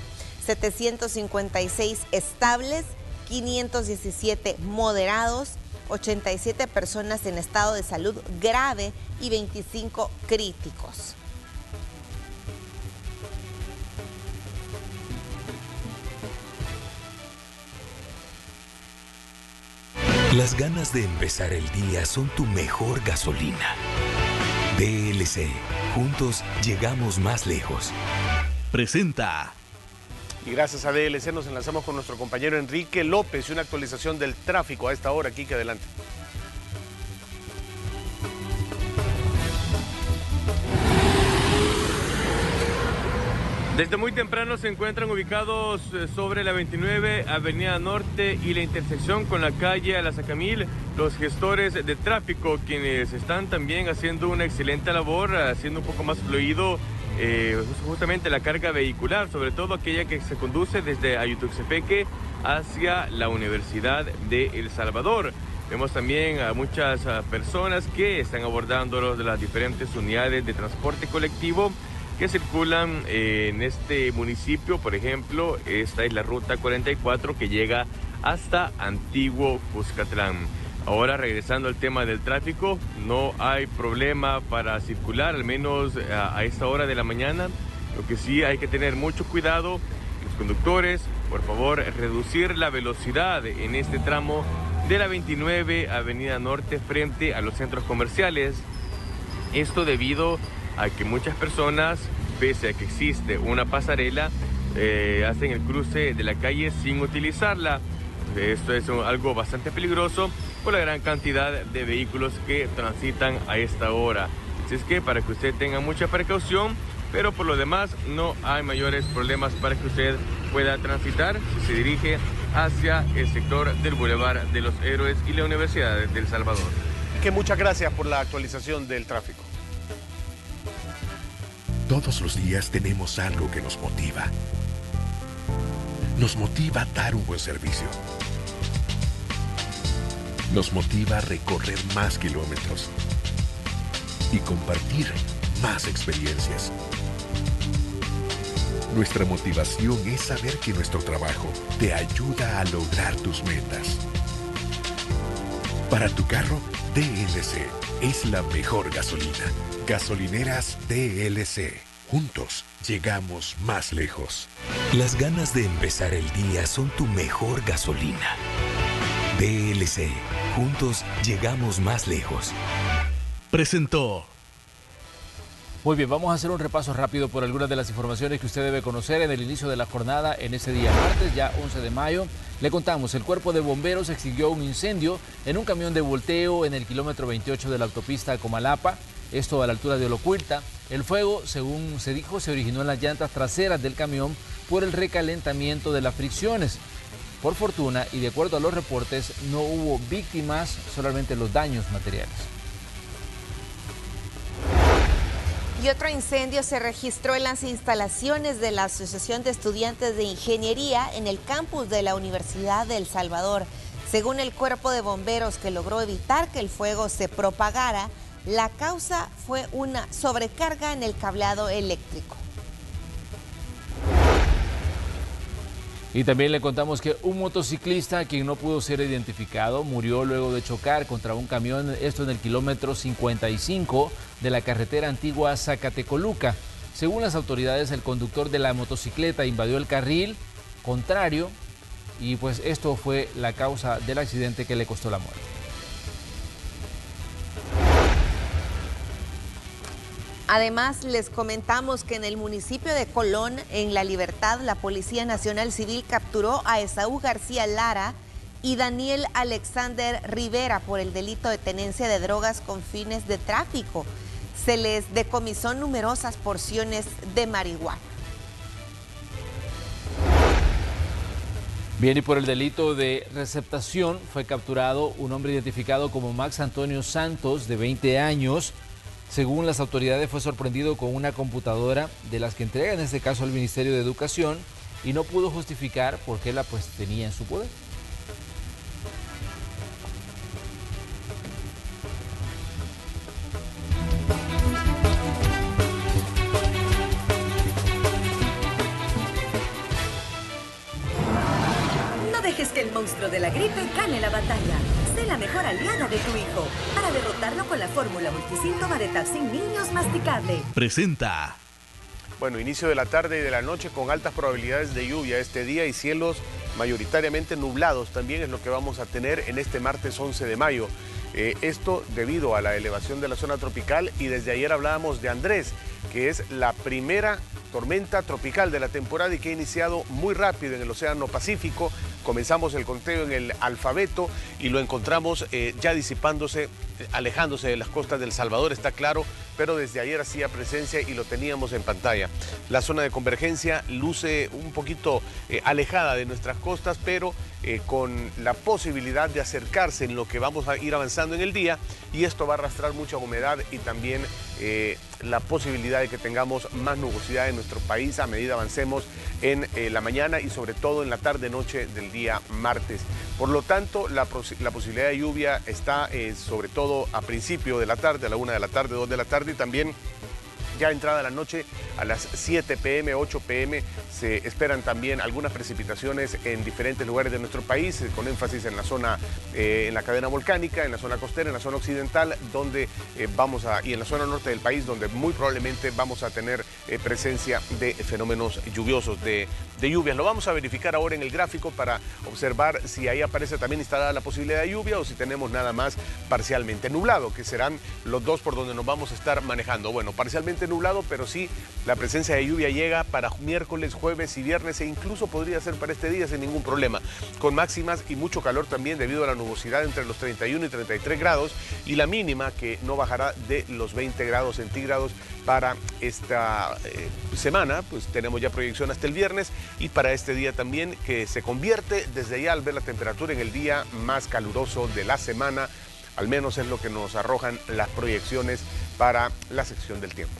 756 estables, 517 moderados, 87 personas en estado de salud grave y 25 críticos. Las ganas de empezar el día son tu mejor gasolina. DLC, juntos llegamos más lejos. Presenta. Y gracias a DLC nos enlazamos con nuestro compañero Enrique López y una actualización del tráfico a esta hora. Quique, adelante. Desde muy temprano se encuentran ubicados sobre la 29 Avenida Norte y la intersección con la calle Alazacamil los gestores de tráfico, quienes están también haciendo una excelente labor, haciendo un poco más fluido justamente la carga vehicular, sobre todo aquella que se conduce desde Ayutuxtepeque hacia la Universidad de El Salvador. Vemos también a muchas personas que están abordando de las diferentes unidades de transporte colectivo que circulan en este municipio. Por ejemplo, esta es la ruta 44 que llega hasta Antiguo Cuscatlán. Ahora, regresando al tema del tráfico, no hay problema para circular, al menos a esta hora de la mañana. Lo que sí hay que tener mucho cuidado, los conductores, por favor, reducir la velocidad en este tramo de la 29 Avenida Norte frente a los centros comerciales. Esto debido a que muchas personas, pese a que existe una pasarela, hacen el cruce de la calle sin utilizarla. Esto es algo bastante peligroso por la gran cantidad de vehículos que transitan a esta hora. Así es que para que usted tenga mucha precaución, pero por lo demás no hay mayores problemas para que usted pueda transitar si se dirige hacia el sector del Boulevard de los Héroes y la Universidad de El Salvador. Que muchas gracias por la actualización del tráfico. Todos los días tenemos algo que nos motiva. Nos motiva a dar un buen servicio. Nos motiva a recorrer más kilómetros y compartir más experiencias. Nuestra motivación es saber que nuestro trabajo te ayuda a lograr tus metas. Para tu carro, DLC es la mejor gasolina. Gasolineras DLC. Juntos llegamos más lejos. Las ganas de empezar el día son tu mejor gasolina. DLC. Juntos llegamos más lejos. Presentó. Muy bien, vamos a hacer un repaso rápido por algunas de las informaciones que usted debe conocer en el inicio de la jornada en ese día martes, ya 11 de mayo. Le contamos, el cuerpo de bomberos extinguió un incendio en un camión de volteo en el kilómetro 28 de la autopista Comalapa, esto a la altura de Olocuilta. El fuego, según se dijo, se originó en las llantas traseras del camión por el recalentamiento de las fricciones. Por fortuna, y de acuerdo a los reportes, no hubo víctimas, solamente los daños materiales. Y otro incendio se registró en las instalaciones de la Asociación de Estudiantes de Ingeniería en el campus de la Universidad de El Salvador. Según el cuerpo de bomberos, que logró evitar que el fuego se propagara, la causa fue una sobrecarga en el cableado eléctrico. Y también le contamos que un motociclista, quien no pudo ser identificado, murió luego de chocar contra un camión, esto en el kilómetro 55 de la carretera antigua Zacatecoluca. Según las autoridades, el conductor de la motocicleta invadió el carril contrario y pues esto fue la causa del accidente que le costó la muerte. Además, les comentamos que en el municipio de Colón, en La Libertad, la Policía Nacional Civil capturó a Esaú García Lara y Daniel Alexander Rivera por el delito de tenencia de drogas con fines de tráfico. Se les decomisó numerosas porciones de marihuana. Bien, y por el delito de receptación fue capturado un hombre identificado como Max Antonio Santos, de 20 años. Según las autoridades, fue sorprendido con una computadora de las que entrega en este caso al Ministerio de Educación y no pudo justificar por qué la tenía en su poder. No dejes que el monstruo de la gripe gane la batalla. Sé la mejor aliada de tu hijo para derrotarlo con la fórmula multisíntoma de Tapsin Niños Masticable. Presenta. Bueno, inicio de la tarde y de la noche con altas probabilidades de lluvia este día y cielos mayoritariamente nublados también es lo que vamos a tener en este martes 11 de mayo. Esto debido a la elevación de la zona tropical y desde ayer hablábamos de Andrés, que es la primera tormenta tropical de la temporada y que ha iniciado muy rápido en el Océano Pacífico. Comenzamos el conteo en el Alfabeto y lo encontramos ya disipándose, alejándose de las costas del Salvador, está claro, pero desde ayer hacía presencia y lo teníamos en pantalla. La zona de convergencia luce un poquito alejada de nuestras costas, pero con la posibilidad de acercarse en lo que vamos a ir avanzando en el día, y esto va a arrastrar mucha humedad y también la posibilidad de que tengamos más nubosidad en nuestro país a medida avancemos en la mañana y sobre todo en la tarde-noche del día martes. Por lo tanto, la posibilidad de lluvia está sobre todo a principio de la tarde, a la 1 de la tarde, 2 de la tarde, y también ya entrada la noche a las 7 p.m., 8 p.m. se esperan también algunas precipitaciones en diferentes lugares de nuestro país, con énfasis en la zona, en la cadena volcánica, en la zona costera, en la zona occidental, donde y en la zona norte del país, donde muy probablemente vamos a tener presencia de fenómenos lluviosos, de lluvias. Lo vamos a verificar ahora en el gráfico para observar si ahí aparece también instalada la posibilidad de lluvia o si tenemos nada más parcialmente nublado, que serán los dos por donde nos vamos a estar manejando. Bueno, parcialmente nublado, pero sí la presencia de lluvia llega para miércoles, jueves y viernes e incluso podría ser para este día sin ningún problema, con máximas y mucho calor también debido a la nubosidad entre los 31 y 33 grados y la mínima que no bajará de los 20 grados centígrados para esta semana. Pues tenemos ya proyección hasta el viernes y para este día también, que se convierte desde ya al ver la temperatura en el día más caluroso de la semana, al menos es lo que nos arrojan las proyecciones para la sección del tiempo.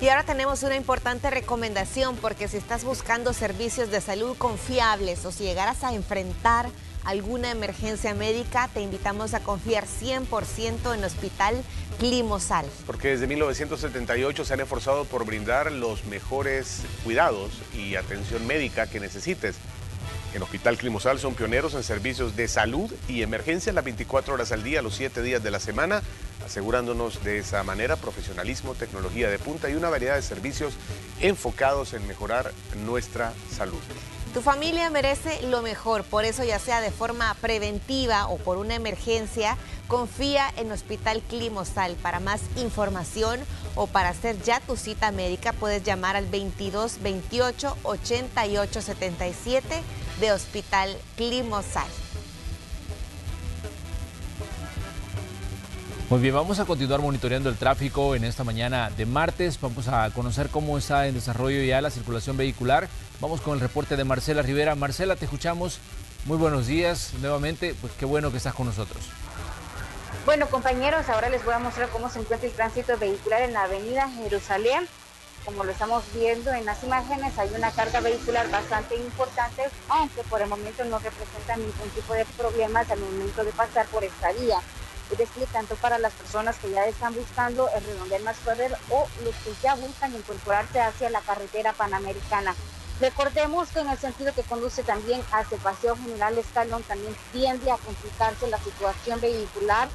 Y ahora tenemos una importante recomendación, porque si estás buscando servicios de salud confiables o si llegaras a enfrentar alguna emergencia médica, te invitamos a confiar 100% en Hospital Climosal. Porque desde 1978 se han esforzado por brindar los mejores cuidados y atención médica que necesites. En Hospital Climosal son pioneros en servicios de salud y emergencia las 24 horas al día, los 7 días de la semana, asegurándonos de esa manera profesionalismo, tecnología de punta y una variedad de servicios enfocados en mejorar nuestra salud. Tu familia merece lo mejor, por eso ya sea de forma preventiva o por una emergencia, confía en Hospital Climosal. Para más información o para hacer ya tu cita médica puedes llamar al 22 28 88 77 de Hospital Climosal. Muy bien, vamos a continuar monitoreando el tráfico en esta mañana de martes. Vamos a conocer cómo está en desarrollo ya la circulación vehicular. Vamos con el reporte de Marcela Rivera. Marcela, te escuchamos. Muy buenos días nuevamente. Pues qué bueno que estás con nosotros. Bueno, compañeros, ahora les voy a mostrar cómo se encuentra el tránsito vehicular en la avenida Jerusalén. Como lo estamos viendo en las imágenes, hay una carga vehicular bastante importante, aunque por el momento no representa ningún tipo de problemas al momento de pasar por esta vía. Es decir, tanto para las personas que ya están buscando el redondel más Ferrer o los que ya buscan incorporarse hacia la carretera panamericana. Recordemos que en el sentido que conduce también hacia el Paseo General Escalón también tiende a complicarse la situación vehicular,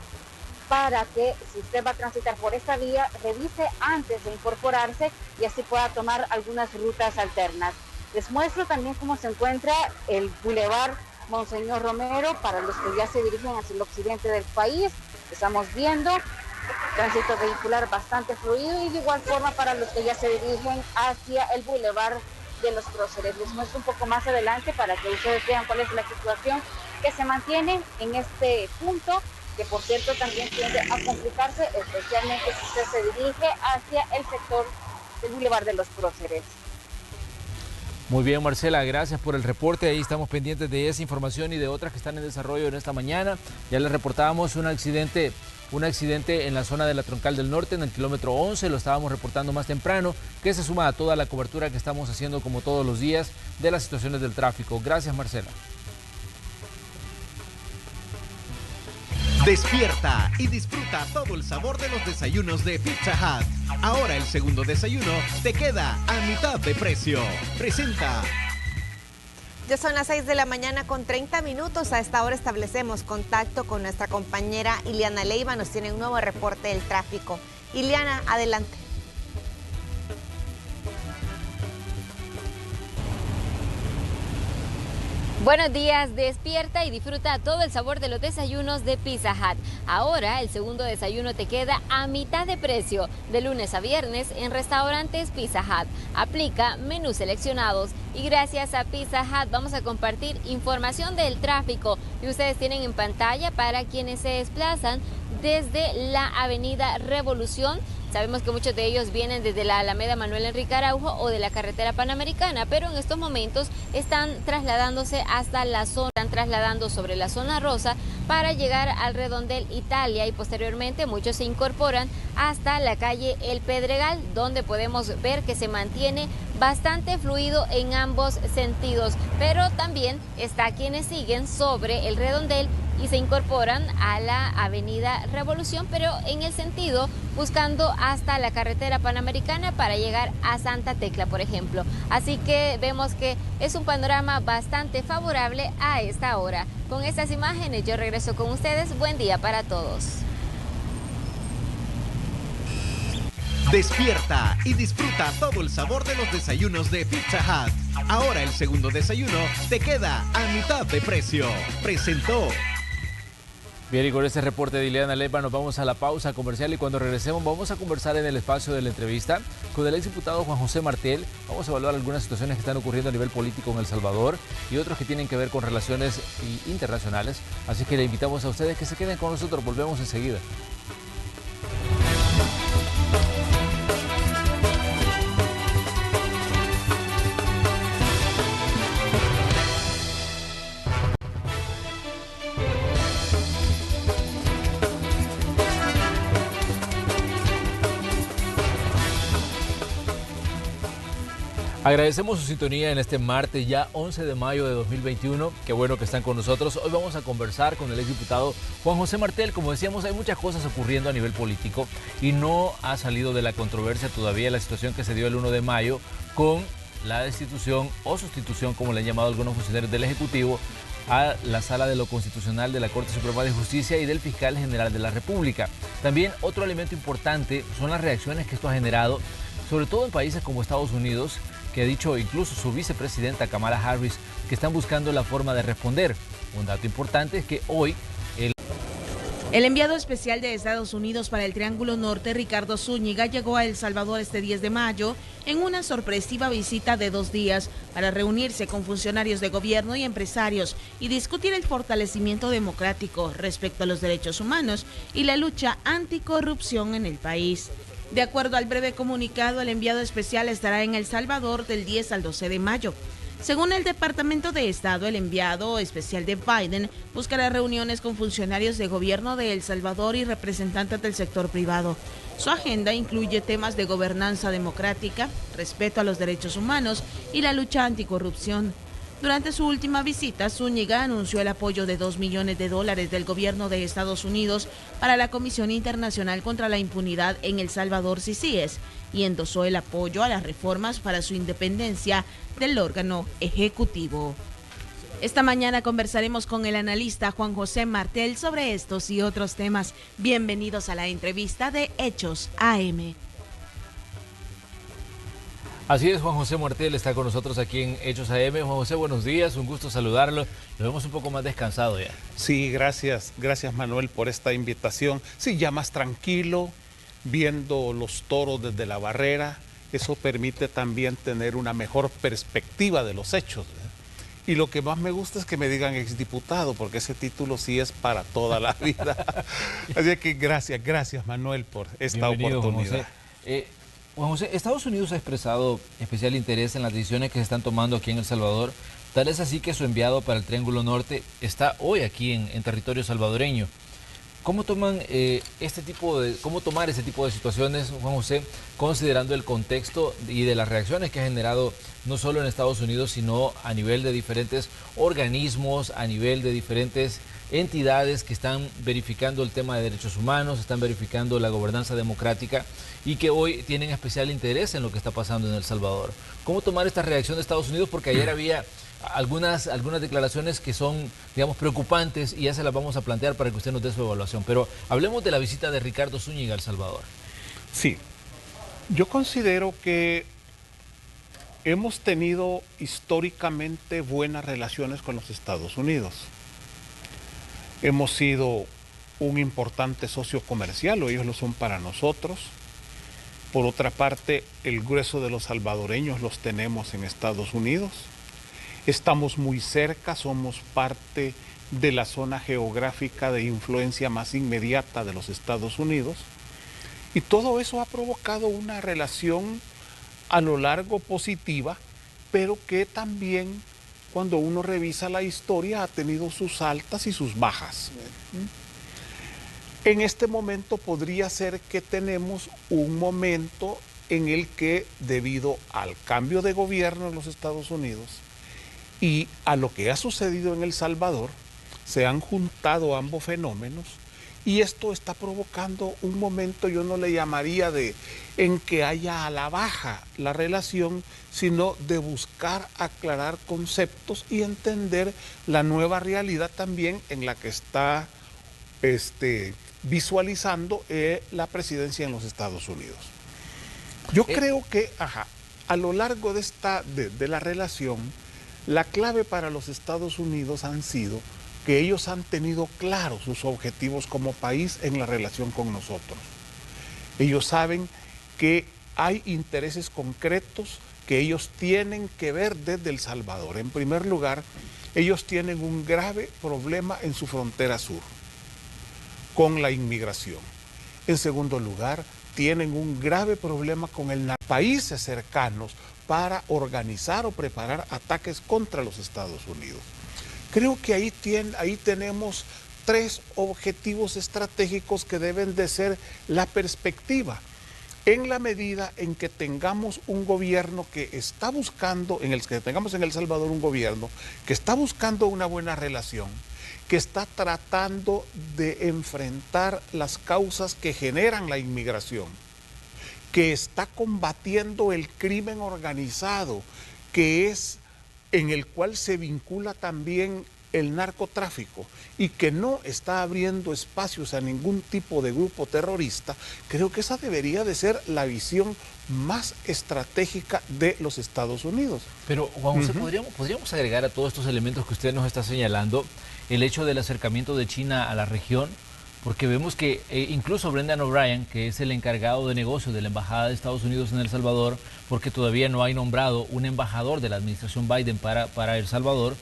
para que si usted va a transitar por esta vía, revise antes de incorporarse y así pueda tomar algunas rutas alternas. Les muestro también cómo se encuentra el Boulevard Monseñor Romero para los que ya se dirigen hacia el occidente del país. Estamos viendo tránsito vehicular bastante fluido y de igual forma para los que ya se dirigen hacia el Boulevard de los Próceres. Les muestro un poco más adelante para que ustedes vean cuál es la situación que se mantiene en este punto, que por cierto también tiende a complicarse, especialmente si usted se dirige hacia el sector del Boulevard de los Próceres. Muy bien, Marcela, gracias por el reporte. Ahí estamos pendientes de esa información y de otras que están en desarrollo en esta mañana. Ya les reportábamos un accidente en la zona de la Troncal del Norte, en el kilómetro 11, lo estábamos reportando más temprano, que se suma a toda la cobertura que estamos haciendo como todos los días de las situaciones del tráfico. Gracias, Marcela. Despierta y disfruta todo el sabor de los desayunos de Pizza Hut. Ahora el segundo desayuno te queda a mitad de precio. Presenta. Ya son las 6 de la mañana con 30 minutos. A esta hora establecemos contacto con nuestra compañera Iliana Leiva. Nos tiene un nuevo reporte del tráfico. Iliana, adelante. Buenos días, despierta y disfruta todo el sabor de los desayunos de Pizza Hut. Ahora el segundo desayuno te queda a mitad de precio, de lunes a viernes en restaurantes Pizza Hut. Aplica menús seleccionados y gracias a Pizza Hut vamos a compartir información del tráfico que ustedes tienen en pantalla para quienes se desplazan desde la avenida Revolución. Sabemos que muchos de ellos vienen desde la Alameda Manuel Enrique Araujo o de la carretera panamericana, pero en estos momentos están trasladándose hasta la zona, están trasladando sobre la zona rosa para llegar al redondel Italia y posteriormente muchos se incorporan hasta la calle El Pedregal, donde podemos ver que se mantiene bastante fluido en ambos sentidos, pero también está quienes siguen sobre el redondel y se incorporan a la avenida Revolución, pero en el sentido buscando hasta la carretera panamericana para llegar a Santa Tecla, por ejemplo. Así que vemos que es un panorama bastante favorable a esta hora. Con estas imágenes yo regreso con ustedes. Buen día para todos. Despierta y disfruta todo el sabor de los desayunos de Pizza Hut. Ahora el segundo desayuno te queda a mitad de precio. Presentó. Bien, y con este reporte de Ileana Leiva nos vamos a la pausa comercial y cuando regresemos vamos a conversar en el espacio de la entrevista con el exdiputado Juan José Martel. Vamos a evaluar algunas situaciones que están ocurriendo a nivel político en El Salvador y otros que tienen que ver con relaciones internacionales. Así que le invitamos a ustedes que se queden con nosotros. Volvemos enseguida. Agradecemos su sintonía en este martes, ya 11 de mayo de 2021. Qué bueno que están con nosotros. Hoy vamos a conversar con el exdiputado Juan José Martel. Como decíamos, hay muchas cosas ocurriendo a nivel político y no ha salido de la controversia todavía la situación que se dio el 1 de mayo con la destitución o sustitución, como le han llamado algunos funcionarios del Ejecutivo, a la Sala de lo Constitucional de la Corte Suprema de Justicia y del Fiscal General de la República. También otro elemento importante son las reacciones que esto ha generado, sobre todo en países como Estados Unidos, que ha dicho incluso su vicepresidenta Kamala Harris que están buscando la forma de responder. Un dato importante es que hoy el enviado especial de Estados Unidos para el Triángulo Norte, Ricardo Zúñiga, llegó a El Salvador este 10 de mayo en una sorpresiva visita de 2 días para reunirse con funcionarios de gobierno y empresarios y discutir el fortalecimiento democrático respecto a los derechos humanos y la lucha anticorrupción en el país. De acuerdo al breve comunicado, el enviado especial estará en El Salvador del 10 al 12 de mayo. Según el Departamento de Estado, el enviado especial de Biden buscará reuniones con funcionarios de gobierno de El Salvador y representantes del sector privado. Su agenda incluye temas de gobernanza democrática, respeto a los derechos humanos y la lucha anticorrupción. Durante su última visita, Zúñiga anunció el apoyo de $2 millones del gobierno de Estados Unidos para la Comisión Internacional contra la Impunidad en El Salvador, CICIES, y endosó el apoyo a las reformas para su independencia del órgano ejecutivo. Esta mañana conversaremos con el analista Juan José Martel sobre estos y otros temas. Bienvenidos a la entrevista de Hechos AM. Así es, Juan José Martel está con nosotros aquí en Hechos AM. Juan José, buenos días, un gusto saludarlo. Lo vemos un poco más descansado ya. Sí, gracias Manuel por esta invitación. Sí, ya más tranquilo, viendo los toros desde la barrera. Eso permite también tener una mejor perspectiva de los hechos. Y lo que más me gusta es que me digan exdiputado, porque ese título sí es para toda la vida. Así que gracias Manuel por esta oportunidad. Juan José, Estados Unidos ha expresado especial interés en las decisiones que se están tomando aquí en El Salvador. Tal es así que su enviado para el Triángulo Norte está hoy aquí en territorio salvadoreño. ¿Cómo tomar este tipo de situaciones, Juan José, considerando el contexto y de las reacciones que ha generado no solo en Estados Unidos, sino a nivel de diferentes organismos, a nivel de diferentes entidades que están verificando el tema de derechos humanos, están verificando la gobernanza democrática y que hoy tienen especial interés en lo que está pasando en El Salvador? ¿Cómo tomar esta reacción de Estados Unidos? Porque ayer había algunas declaraciones que son, digamos, preocupantes y ya se las vamos a plantear para que usted nos dé su evaluación. Pero hablemos de la visita de Ricardo Zúñiga a El Salvador. Sí, yo considero que hemos tenido históricamente buenas relaciones con los Estados Unidos. Hemos sido un importante socio comercial, o ellos lo son para nosotros. Por otra parte, el grueso de los salvadoreños los tenemos en Estados Unidos. Estamos muy cerca, somos parte de la zona geográfica de influencia más inmediata de los Estados Unidos. Y todo eso ha provocado una relación a lo largo positiva, pero que también, cuando uno revisa la historia, ha tenido sus altas y sus bajas. En este momento podría ser que tenemos un momento en el que, debido al cambio de gobierno en los Estados Unidos y a lo que ha sucedido en El Salvador, se han juntado ambos fenómenos y esto está provocando un momento, yo no le llamaría en que haya a la baja la relación, sino de buscar aclarar conceptos y entender la nueva realidad también en la que está visualizando la presidencia en los Estados Unidos. Yo creo que a lo largo de la relación, la clave para los Estados Unidos han sido que ellos han tenido claros sus objetivos como país en la relación con nosotros. Ellos saben que hay intereses concretos que ellos tienen que ver desde El Salvador. En primer lugar, ellos tienen un grave problema en su frontera sur con la inmigración. En segundo lugar, tienen un grave problema con países cercanos para organizar o preparar ataques contra los Estados Unidos. Creo que ahí tenemos 3 objetivos estratégicos que deben de ser la perspectiva. en la medida en que tengamos un gobierno que está buscando, tengamos en El Salvador un gobierno que está buscando una buena relación, que está tratando de enfrentar las causas que generan la inmigración, que está combatiendo el crimen organizado, que es en el cual se vincula también el narcotráfico y que no está abriendo espacios a ningún tipo de grupo terrorista, creo que esa debería de ser la visión más estratégica de los Estados Unidos. Pero, Juan José, ¿podríamos agregar a todos estos elementos que usted nos está señalando el hecho del acercamiento de China a la región? Porque vemos que incluso Brendan O'Brien, que es el encargado de negocios de la Embajada de Estados Unidos en El Salvador, porque todavía no hay nombrado un embajador de la administración Biden para El Salvador,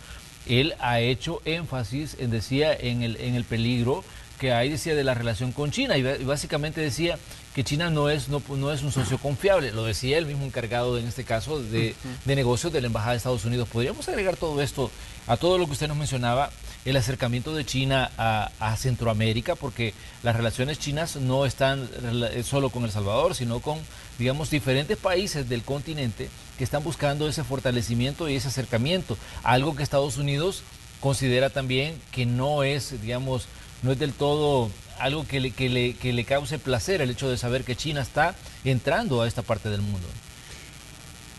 él ha hecho énfasis, decía, en el peligro que hay, decía, de la relación con China, y básicamente decía que China no es un socio confiable. Lo decía el mismo encargado, en este caso, de negocios de la Embajada de Estados Unidos. ¿Podríamos agregar todo esto a todo lo que usted nos mencionaba, el acercamiento de China a Centroamérica? Porque las relaciones chinas no están solo con El Salvador, sino con, digamos, diferentes países del continente que están buscando ese fortalecimiento y ese acercamiento. Algo que Estados Unidos considera también que no es, digamos, no es del todo algo que le cause placer, el hecho de saber que China está entrando a esta parte del mundo.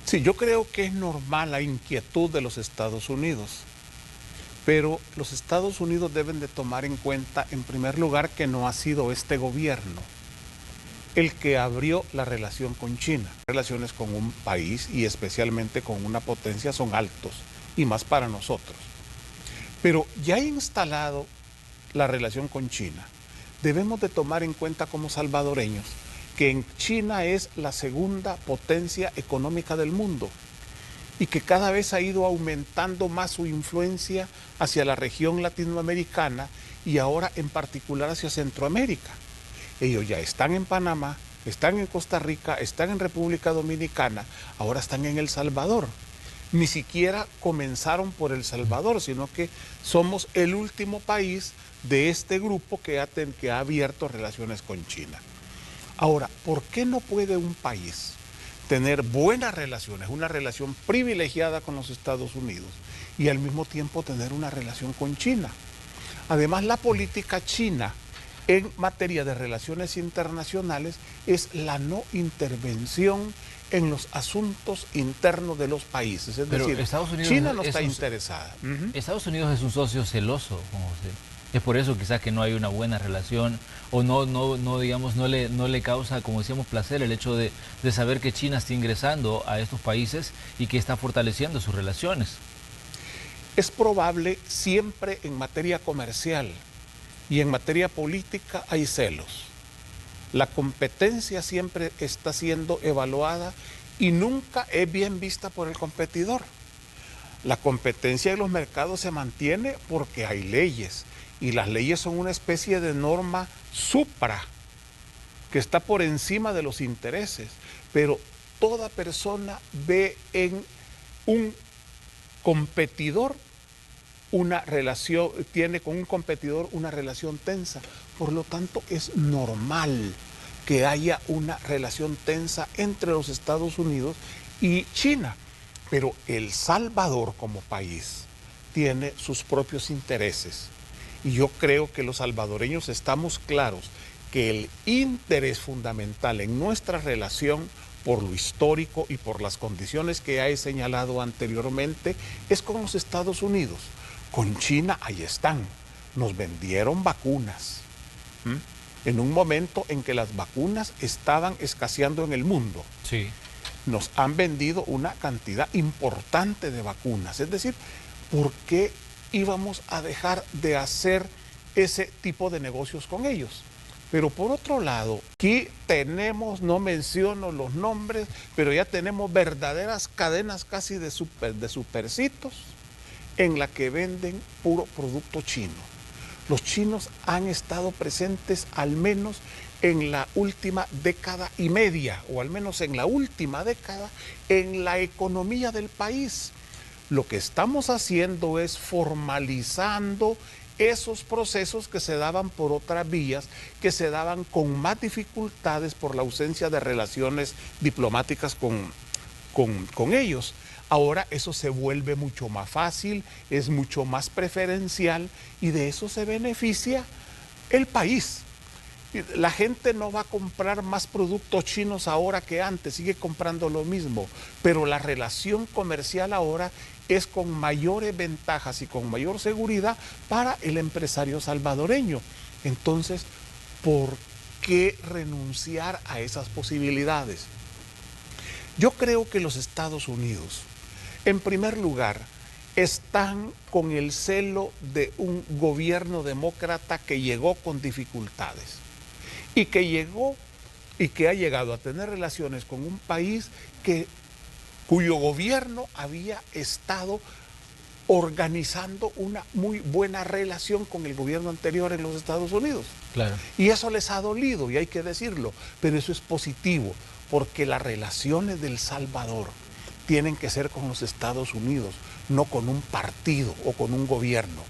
Sí, yo creo que es normal la inquietud de los Estados Unidos, pero los Estados Unidos deben de tomar en cuenta, en primer lugar, que no ha sido este gobierno el que abrió la relación con China. Relaciones con un país y especialmente con una potencia son altos, y más para nosotros. Pero ya instalado la relación con China, debemos de tomar en cuenta como salvadoreños que en China es la segunda potencia económica del mundo y que cada vez ha ido aumentando más su influencia hacia la región latinoamericana y ahora en particular hacia Centroamérica. Ellos ya están en Panamá, están en Costa Rica, están en República Dominicana, ahora están en El Salvador. Ni siquiera comenzaron por El Salvador, sino que somos el último país de este grupo que ha abierto relaciones con China. Ahora, ¿por qué no puede un país tener buenas relaciones, una relación privilegiada con los Estados Unidos y al mismo tiempo tener una relación con China? Además, la política china en materia de relaciones internacionales es la no intervención en los asuntos internos de los países. Es decir, China no está interesada. Estados Unidos es un socio celoso, José. Es por eso quizás que no hay una buena relación o digamos, no le causa, como decíamos, placer el hecho de saber que China está ingresando a estos países y que está fortaleciendo sus relaciones. Es probable, siempre en materia comercial y en materia política hay celos. La competencia siempre está siendo evaluada y nunca es bien vista por el competidor. La competencia en los mercados se mantiene porque hay leyes. Y las leyes son una especie de norma supra que está por encima de los intereses, pero toda persona ve en un competidor una relación, tiene con un competidor una relación tensa, por lo tanto es normal que haya una relación tensa entre los Estados Unidos y China, pero El Salvador como país tiene sus propios intereses. Y yo creo que los salvadoreños estamos claros que el interés fundamental en nuestra relación, por lo histórico y por las condiciones que he señalado anteriormente, es con los Estados Unidos. Con China, ahí están. Nos vendieron vacunas. En un momento en que las vacunas estaban escaseando en el mundo. Sí. Nos han vendido una cantidad importante de vacunas. Es decir, ¿por qué íbamos a dejar de hacer ese tipo de negocios con ellos? Pero por otro lado, aquí tenemos, no menciono los nombres, pero ya tenemos verdaderas cadenas casi de supercitos en la que venden puro producto chino. Los chinos han estado presentes al menos en la última década y media, o al menos en la última década, en la economía del país. Lo que estamos haciendo es formalizando esos procesos que se daban por otras vías, que se daban con más dificultades por la ausencia de relaciones diplomáticas con ellos. Ahora eso se vuelve mucho más fácil, es mucho más preferencial y de eso se beneficia el país. La gente no va a comprar más productos chinos ahora que antes, sigue comprando lo mismo, pero la relación comercial ahora es con mayores ventajas y con mayor seguridad para el empresario salvadoreño. Entonces, ¿por qué renunciar a esas posibilidades? Yo creo que los Estados Unidos, en primer lugar, están con el celo de un gobierno demócrata que llegó con dificultades y que ha llegado a tener relaciones con un país cuyo gobierno había estado organizando una muy buena relación con el gobierno anterior en los Estados Unidos. Claro. Y eso les ha dolido, y hay que decirlo, pero eso es positivo, porque las relaciones del Salvador tienen que ser con los Estados Unidos, no con un partido o con un gobierno.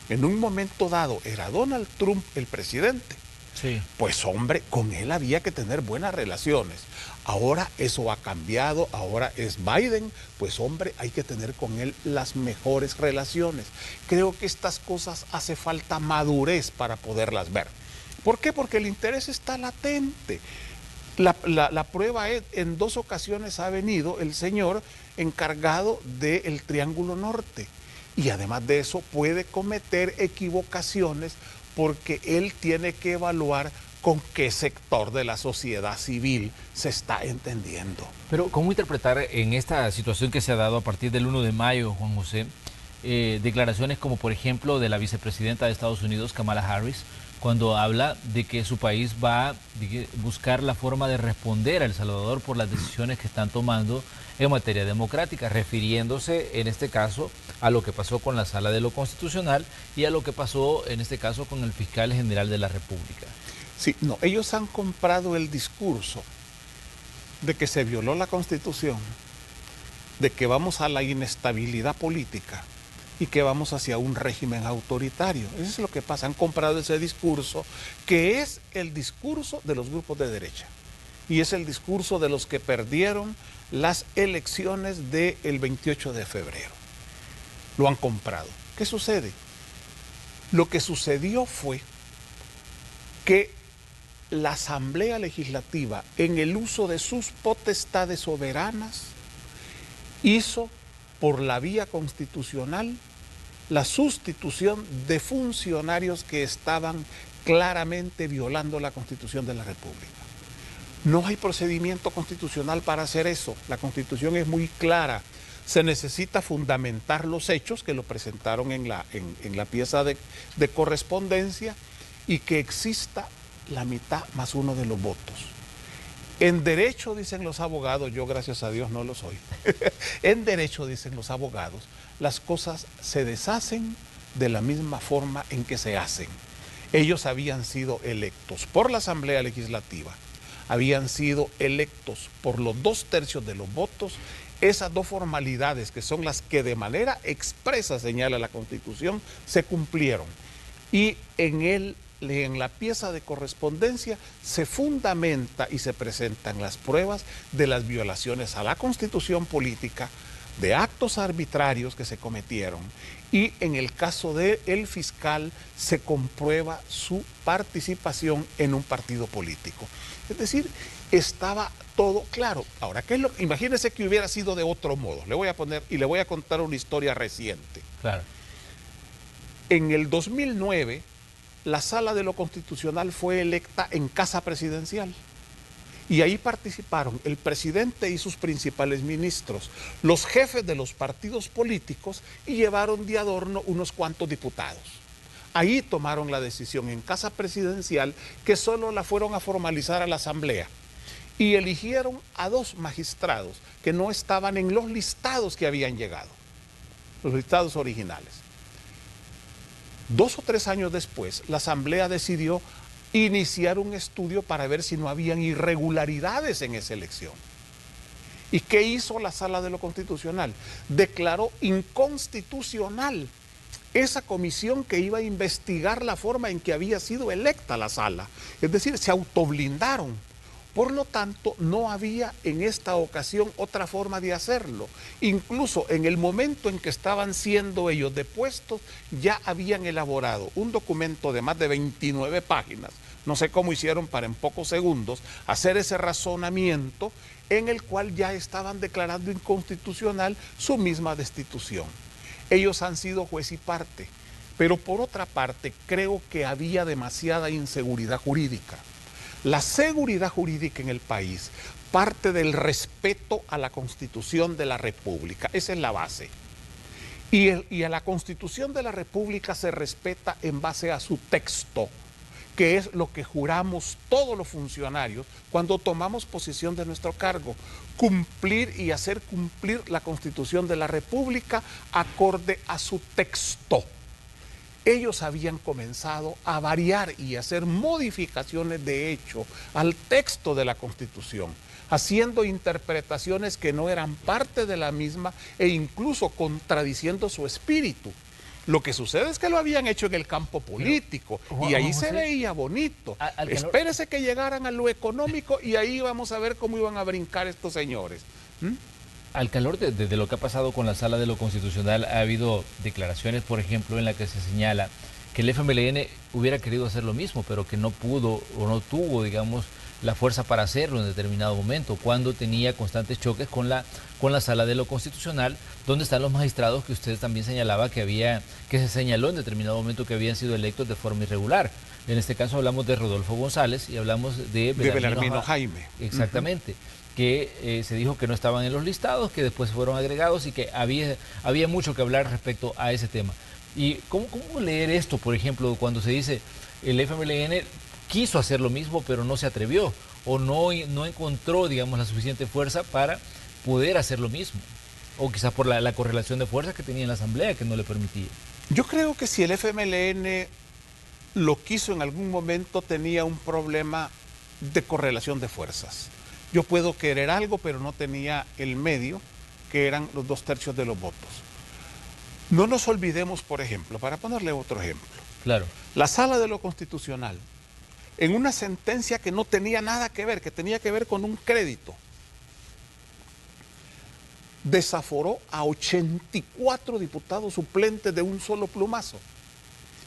En un momento dado era Donald Trump el presidente. Sí. Pues hombre, con él había que tener buenas relaciones. Ahora eso ha cambiado, ahora es Biden, pues hombre, hay que tener con él las mejores relaciones. Creo que estas cosas hace falta madurez para poderlas ver. ¿Por qué? Porque el interés está latente. La prueba es, en 2 ocasiones ha venido el señor encargado del Triángulo Norte. Y además de eso puede cometer equivocaciones porque él tiene que evaluar con qué sector de la sociedad civil se está entendiendo. Pero ¿cómo interpretar en esta situación que se ha dado a partir del 1 de mayo, Juan José, declaraciones como por ejemplo de la vicepresidenta de Estados Unidos, Kamala Harris, cuando habla de que su país va a buscar la forma de responder a El Salvador por las decisiones que están tomando en materia democrática, refiriéndose en este caso a lo que pasó con la Sala de lo Constitucional y a lo que pasó en este caso con el fiscal general de la República? Sí, no, ellos han comprado el discurso de que se violó la Constitución, de que vamos a la inestabilidad política y que vamos hacia un régimen autoritario. Eso es lo que pasa, han comprado ese discurso, que es el discurso de los grupos de derecha y es el discurso de los que perdieron las elecciones del 28 de febrero. Lo han comprado. ¿Qué sucede? Lo que sucedió fue que la Asamblea Legislativa, en el uso de sus potestades soberanas, hizo por la vía constitucional la sustitución de funcionarios que estaban claramente violando la Constitución de la República. No hay procedimiento constitucional para hacer eso. La Constitución es muy clara. Se necesita fundamentar los hechos que lo presentaron en la pieza de correspondencia y que exista la mitad más uno de los votos. En derecho, dicen los abogados, yo gracias a Dios no lo soy, en derecho, dicen los abogados, las cosas se deshacen de la misma forma en que se hacen. Ellos habían sido electos por la Asamblea Legislativa, habían sido electos por los 2/3 de los votos. Esas 2 formalidades, que son las que de manera expresa señala la Constitución, se cumplieron. Y en la pieza de correspondencia se fundamenta y se presentan las pruebas de las violaciones a la Constitución política, de actos arbitrarios que se cometieron, y en el caso del fiscal se comprueba su participación en un partido político. Es decir, estaba todo claro. Ahora, imagínense que hubiera sido de otro modo. Le voy a contar una historia reciente. Claro. En el 2009, la Sala de lo Constitucional fue electa en Casa Presidencial. Y ahí participaron el presidente y sus principales ministros, los jefes de los partidos políticos, y llevaron de adorno unos cuantos diputados. Ahí tomaron la decisión en Casa Presidencial, que solo la fueron a formalizar a la Asamblea. Y eligieron a 2 magistrados que no estaban en los listados que habían llegado, los listados originales. 2 o 3 años después, la Asamblea decidió iniciar un estudio para ver si no habían irregularidades en esa elección. ¿Y qué hizo la Sala de lo Constitucional? Declaró inconstitucional esa comisión que iba a investigar la forma en que había sido electa la sala. Es decir, se autoblindaron. Por lo tanto, no había en esta ocasión otra forma de hacerlo. Incluso en el momento en que estaban siendo ellos depuestos, ya habían elaborado un documento de más de 29 páginas. No sé cómo hicieron para en pocos segundos hacer ese razonamiento en el cual ya estaban declarando inconstitucional su misma destitución. Ellos han sido juez y parte, pero por otra parte creo que había demasiada inseguridad jurídica. La seguridad jurídica en el país parte del respeto a la Constitución de la República, esa es la base. Y a la Constitución de la República se respeta en base a su texto, que es lo que juramos todos los funcionarios cuando tomamos posesión de nuestro cargo, cumplir y hacer cumplir la Constitución de la República acorde a su texto. Ellos habían comenzado a variar y a hacer modificaciones de hecho al texto de la Constitución, haciendo interpretaciones que no eran parte de la misma e incluso contradiciendo su espíritu. Lo que sucede es que lo habían hecho en el campo político y ahí se veía bonito. Espérese que llegaran a lo económico y ahí vamos a ver cómo iban a brincar estos señores. Al calor de lo que ha pasado con la Sala de lo Constitucional, ha habido declaraciones, por ejemplo, en las que se señala que el FMLN hubiera querido hacer lo mismo, pero que no pudo o no tuvo, digamos, la fuerza para hacerlo en determinado momento, cuando tenía constantes choques con la Sala de lo Constitucional, donde están los magistrados que usted también señalaba que se señaló en determinado momento que habían sido electos de forma irregular. En este caso hablamos de Rodolfo González y hablamos de Belarmino Jaime. Exactamente. Que se dijo que no estaban en los listados, que después fueron agregados y que había mucho que hablar respecto a ese tema. ¿Y cómo leer esto, por ejemplo, cuando se dice el FMLN quiso hacer lo mismo, pero no se atrevió o no encontró, digamos, la suficiente fuerza para poder hacer lo mismo? O quizás por la correlación de fuerzas que tenía en la Asamblea que no le permitía. Yo creo que si el FMLN lo quiso en algún momento, tenía un problema de correlación de fuerzas. Yo puedo querer algo, pero no tenía el medio, que eran los 2/3 de los votos. No nos olvidemos, por ejemplo, para ponerle otro ejemplo. Claro. La Sala de lo Constitucional, en una sentencia que no tenía nada que ver, que tenía que ver con un crédito, desaforó a 84 diputados suplentes de un solo plumazo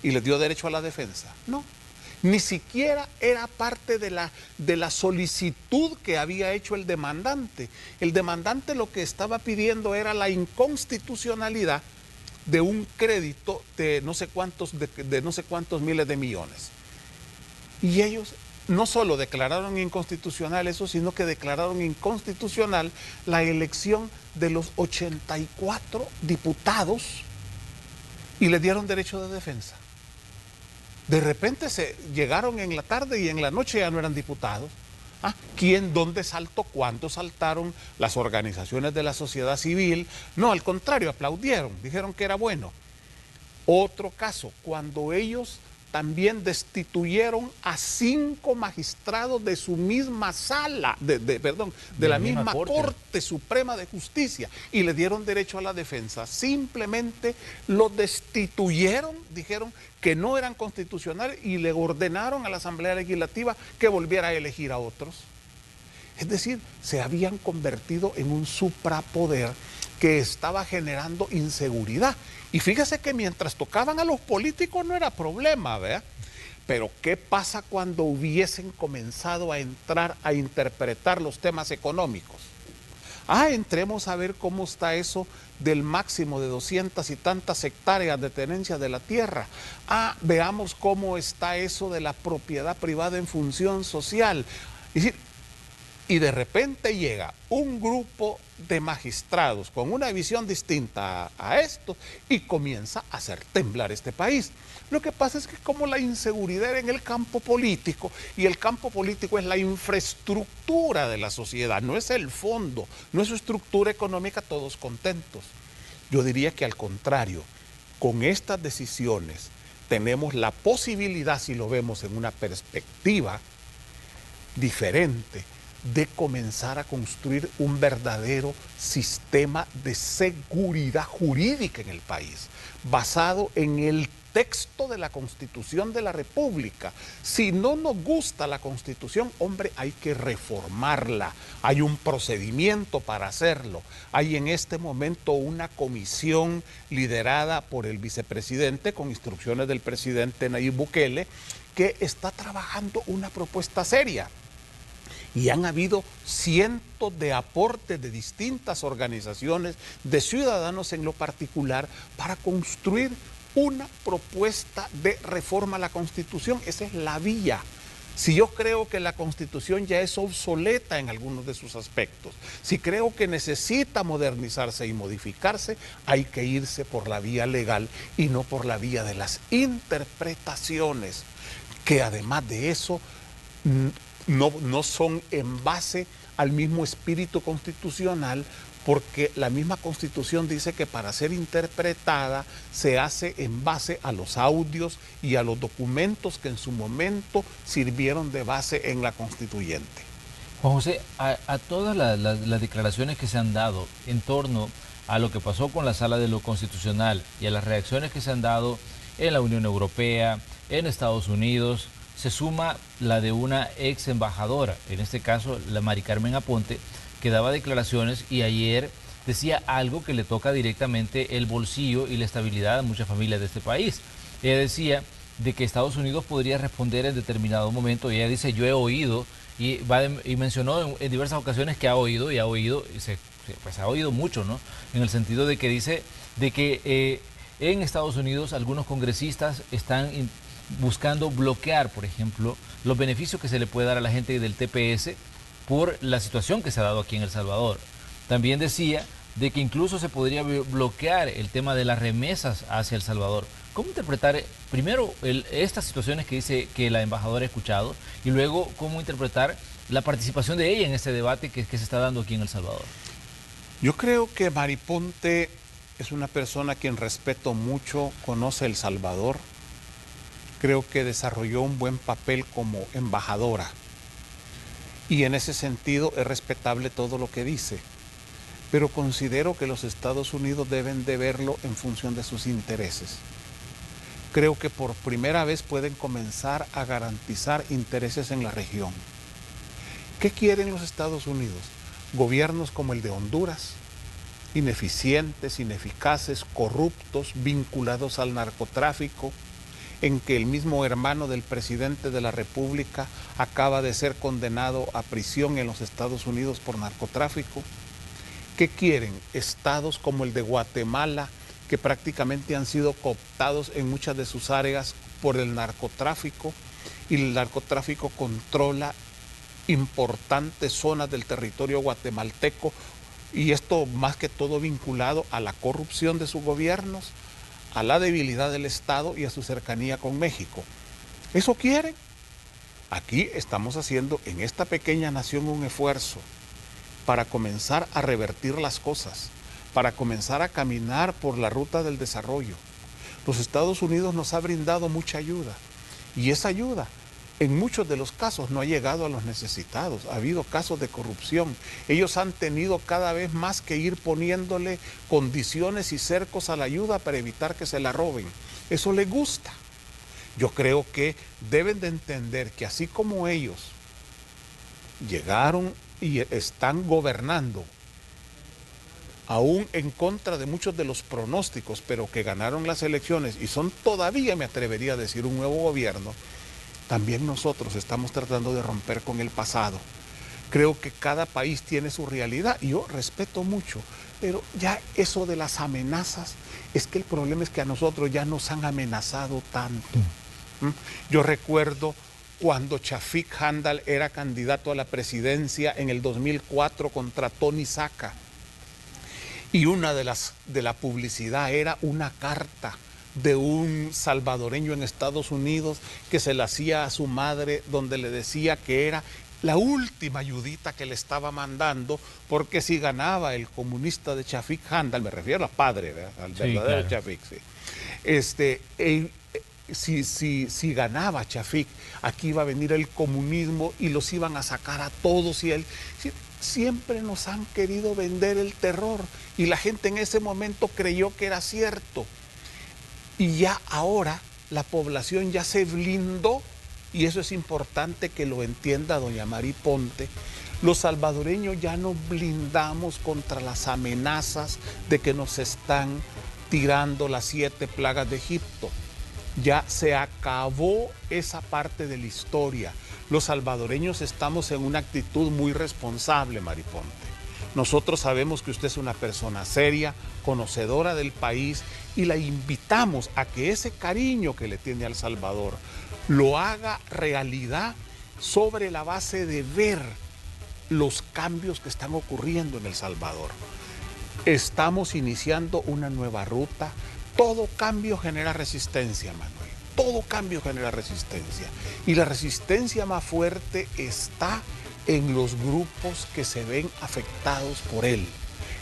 y les dio derecho a la defensa. No. Ni siquiera era parte de la solicitud que había hecho el demandante. El demandante lo que estaba pidiendo era la inconstitucionalidad de un crédito de no sé cuántos miles de millones. Y ellos no solo declararon inconstitucional eso, sino que declararon inconstitucional la elección de los 84 diputados y le dieron derecho de defensa. De repente llegaron en la tarde y en la noche ya no eran diputados. ¿Quién, dónde saltó, cuánto saltaron las organizaciones de la sociedad civil? No, al contrario, aplaudieron, dijeron que era bueno. Otro caso, cuando ellos también destituyeron a 5 magistrados de su misma sala, de la misma Corte Suprema de Justicia, y le dieron derecho a la defensa. Simplemente lo destituyeron, dijeron que no eran constitucionales y le ordenaron a la Asamblea Legislativa que volviera a elegir a otros. Es decir, se habían convertido en un suprapoder que estaba generando inseguridad. Y fíjese que mientras tocaban a los políticos no era problema, ¿verdad? Pero ¿qué pasa cuando hubiesen comenzado a entrar a interpretar los temas económicos? Entremos a ver cómo está eso del máximo de 200 y tantas hectáreas de tenencia de la tierra. Veamos cómo está eso de la propiedad privada en función social. Es decir, y de repente llega un grupo de magistrados con una visión distinta a esto y comienza a hacer temblar este país. Lo que pasa es que como la inseguridad era en el campo político, y el campo político es la infraestructura de la sociedad, no es el fondo, no es su estructura económica, todos contentos. Yo diría que al contrario, con estas decisiones tenemos la posibilidad, si lo vemos en una perspectiva diferente, de comenzar a construir un verdadero sistema de seguridad jurídica en el país, basado en el texto de la Constitución de la República. Si no nos gusta la Constitución, hombre, hay que reformarla. Hay un procedimiento para hacerlo. Hay en este momento una comisión liderada por el vicepresidente, con instrucciones del presidente Nayib Bukele, que está trabajando una propuesta seria. Y han habido cientos de aportes de distintas organizaciones, de ciudadanos en lo particular, para construir una propuesta de reforma a la Constitución. Esa es la vía. Si yo creo que la Constitución ya es obsoleta en algunos de sus aspectos, si creo que necesita modernizarse y modificarse, hay que irse por la vía legal y no por la vía de las interpretaciones, que además de eso no son en base al mismo espíritu constitucional, porque la misma Constitución dice que para ser interpretada se hace en base a los audios y a los documentos que en su momento sirvieron de base en la constituyente. Juan José, a todas las declaraciones que se han dado en torno a lo que pasó con la Sala de lo Constitucional y a las reacciones que se han dado en la Unión Europea, en Estados Unidos, se suma la de una ex embajadora, en este caso la Mari Carmen Aponte, que daba declaraciones y ayer decía algo que le toca directamente el bolsillo y la estabilidad a muchas familias de este país. Ella decía de que Estados Unidos podría responder en determinado momento, y ella dice, yo he oído, y mencionó en diversas ocasiones que ha oído, y pues ha oído mucho, ¿no? En el sentido de que dice de que en Estados Unidos algunos congresistas están buscando bloquear, por ejemplo, los beneficios que se le puede dar a la gente del TPS por la situación que se ha dado aquí en El Salvador. También decía de que incluso se podría bloquear el tema de las remesas hacia El Salvador. ¿Cómo interpretar primero estas situaciones que dice que la embajadora ha escuchado y luego cómo interpretar la participación de ella en este debate que se está dando aquí en El Salvador? Yo creo que Mari Ponte es una persona a quien respeto mucho, conoce El Salvador. Creo que desarrolló un buen papel como embajadora. Y en ese sentido es respetable todo lo que dice. Pero considero que los Estados Unidos deben de verlo en función de sus intereses. Creo que por primera vez pueden comenzar a garantizar intereses en la región. ¿Qué quieren los Estados Unidos? Gobiernos como el de Honduras, ineficientes, ineficaces, corruptos, vinculados al narcotráfico, en que el mismo hermano del presidente de la República acaba de ser condenado a prisión en los Estados Unidos por narcotráfico. ¿Qué quieren? Estados como el de Guatemala, que prácticamente han sido cooptados en muchas de sus áreas por el narcotráfico, y el narcotráfico controla importantes zonas del territorio guatemalteco, y esto más que todo vinculado a la corrupción de sus gobiernos, a la debilidad del Estado y a su cercanía con México. ¿Eso quieren? Aquí estamos haciendo en esta pequeña nación un esfuerzo para comenzar a revertir las cosas, para comenzar a caminar por la ruta del desarrollo. Los Estados Unidos nos ha brindado mucha ayuda, y esa ayuda en muchos de los casos no ha llegado a los necesitados. Ha habido casos de corrupción. Ellos han tenido cada vez más que ir poniéndole condiciones y cercos a la ayuda para evitar que se la roben. Eso les gusta. Yo creo que deben de entender que así como ellos llegaron y están gobernando, aún en contra de muchos de los pronósticos, pero que ganaron las elecciones y son todavía, me atrevería a decir, un nuevo gobierno, también nosotros estamos tratando de romper con el pasado. Creo que cada país tiene su realidad y yo respeto mucho, pero ya eso de las amenazas, es que el problema es que a nosotros ya nos han amenazado tanto. Yo recuerdo cuando Chafik Handal era candidato a la presidencia en el 2004 contra Tony Saca, y una de la publicidad era una carta de un salvadoreño en Estados Unidos que se la hacía a su madre, donde le decía que era la última ayudita que le estaba mandando, porque si ganaba el comunista de Chafik Handal, me refiero al padre, ¿verdad? Al verdadero Chafik, sí. si ganaba Chafik, aquí iba a venir el comunismo y los iban a sacar a todos. Siempre nos han querido vender el terror y la gente en ese momento creyó que era cierto. Y ya ahora la población ya se blindó, y eso es importante que lo entienda doña Mari Ponte. Los salvadoreños ya nos blindamos contra las amenazas de que nos están tirando las 7 plagas de Egipto. Ya se acabó esa parte de la historia. Los salvadoreños estamos en una actitud muy responsable, Mari Ponte. Nosotros sabemos que usted es una persona seria, conocedora del país, y la invitamos a que ese cariño que le tiene al Salvador lo haga realidad sobre la base de ver los cambios que están ocurriendo en El Salvador. Estamos iniciando una nueva ruta. Todo cambio genera resistencia, Manuel. Todo cambio genera resistencia. Y la resistencia más fuerte está en los grupos que se ven afectados por él,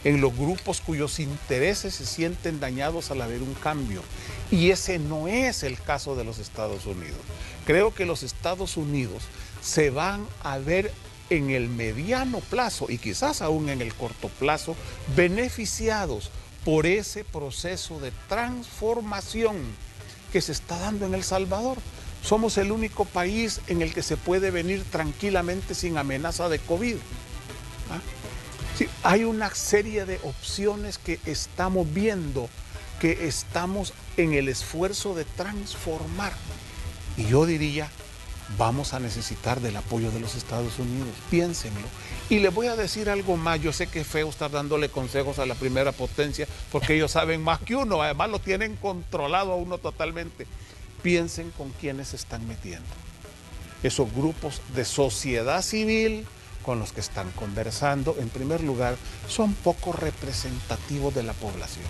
en los grupos cuyos intereses se sienten dañados al haber un cambio. Y ese no es el caso de los Estados Unidos. Creo que los Estados Unidos se van a ver en el mediano plazo y quizás aún en el corto plazo beneficiados por ese proceso de transformación que se está dando en El Salvador. Somos el único país en el que se puede venir tranquilamente sin amenaza de COVID. Sí, hay una serie de opciones que estamos viendo, que estamos en el esfuerzo de transformar. Y yo diría, vamos a necesitar del apoyo de los Estados Unidos, piénsenlo. Y les voy a decir algo más, yo sé que es feo estar dándole consejos a la primera potencia, porque ellos saben más que uno, además lo tienen controlado a uno totalmente. Piensen con quiénes se están metiendo. Esos grupos de sociedad civil con los que están conversando, en primer lugar, son poco representativos de la población.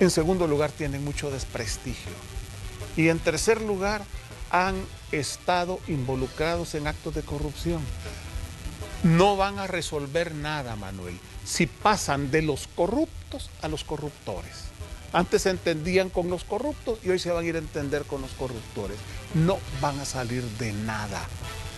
En segundo lugar, tienen mucho desprestigio. Y en tercer lugar, han estado involucrados en actos de corrupción. No van a resolver nada, Manuel, si pasan de los corruptos a los corruptores. Antes se entendían con los corruptos y hoy se van a ir a entender con los corruptores. No van a salir de nada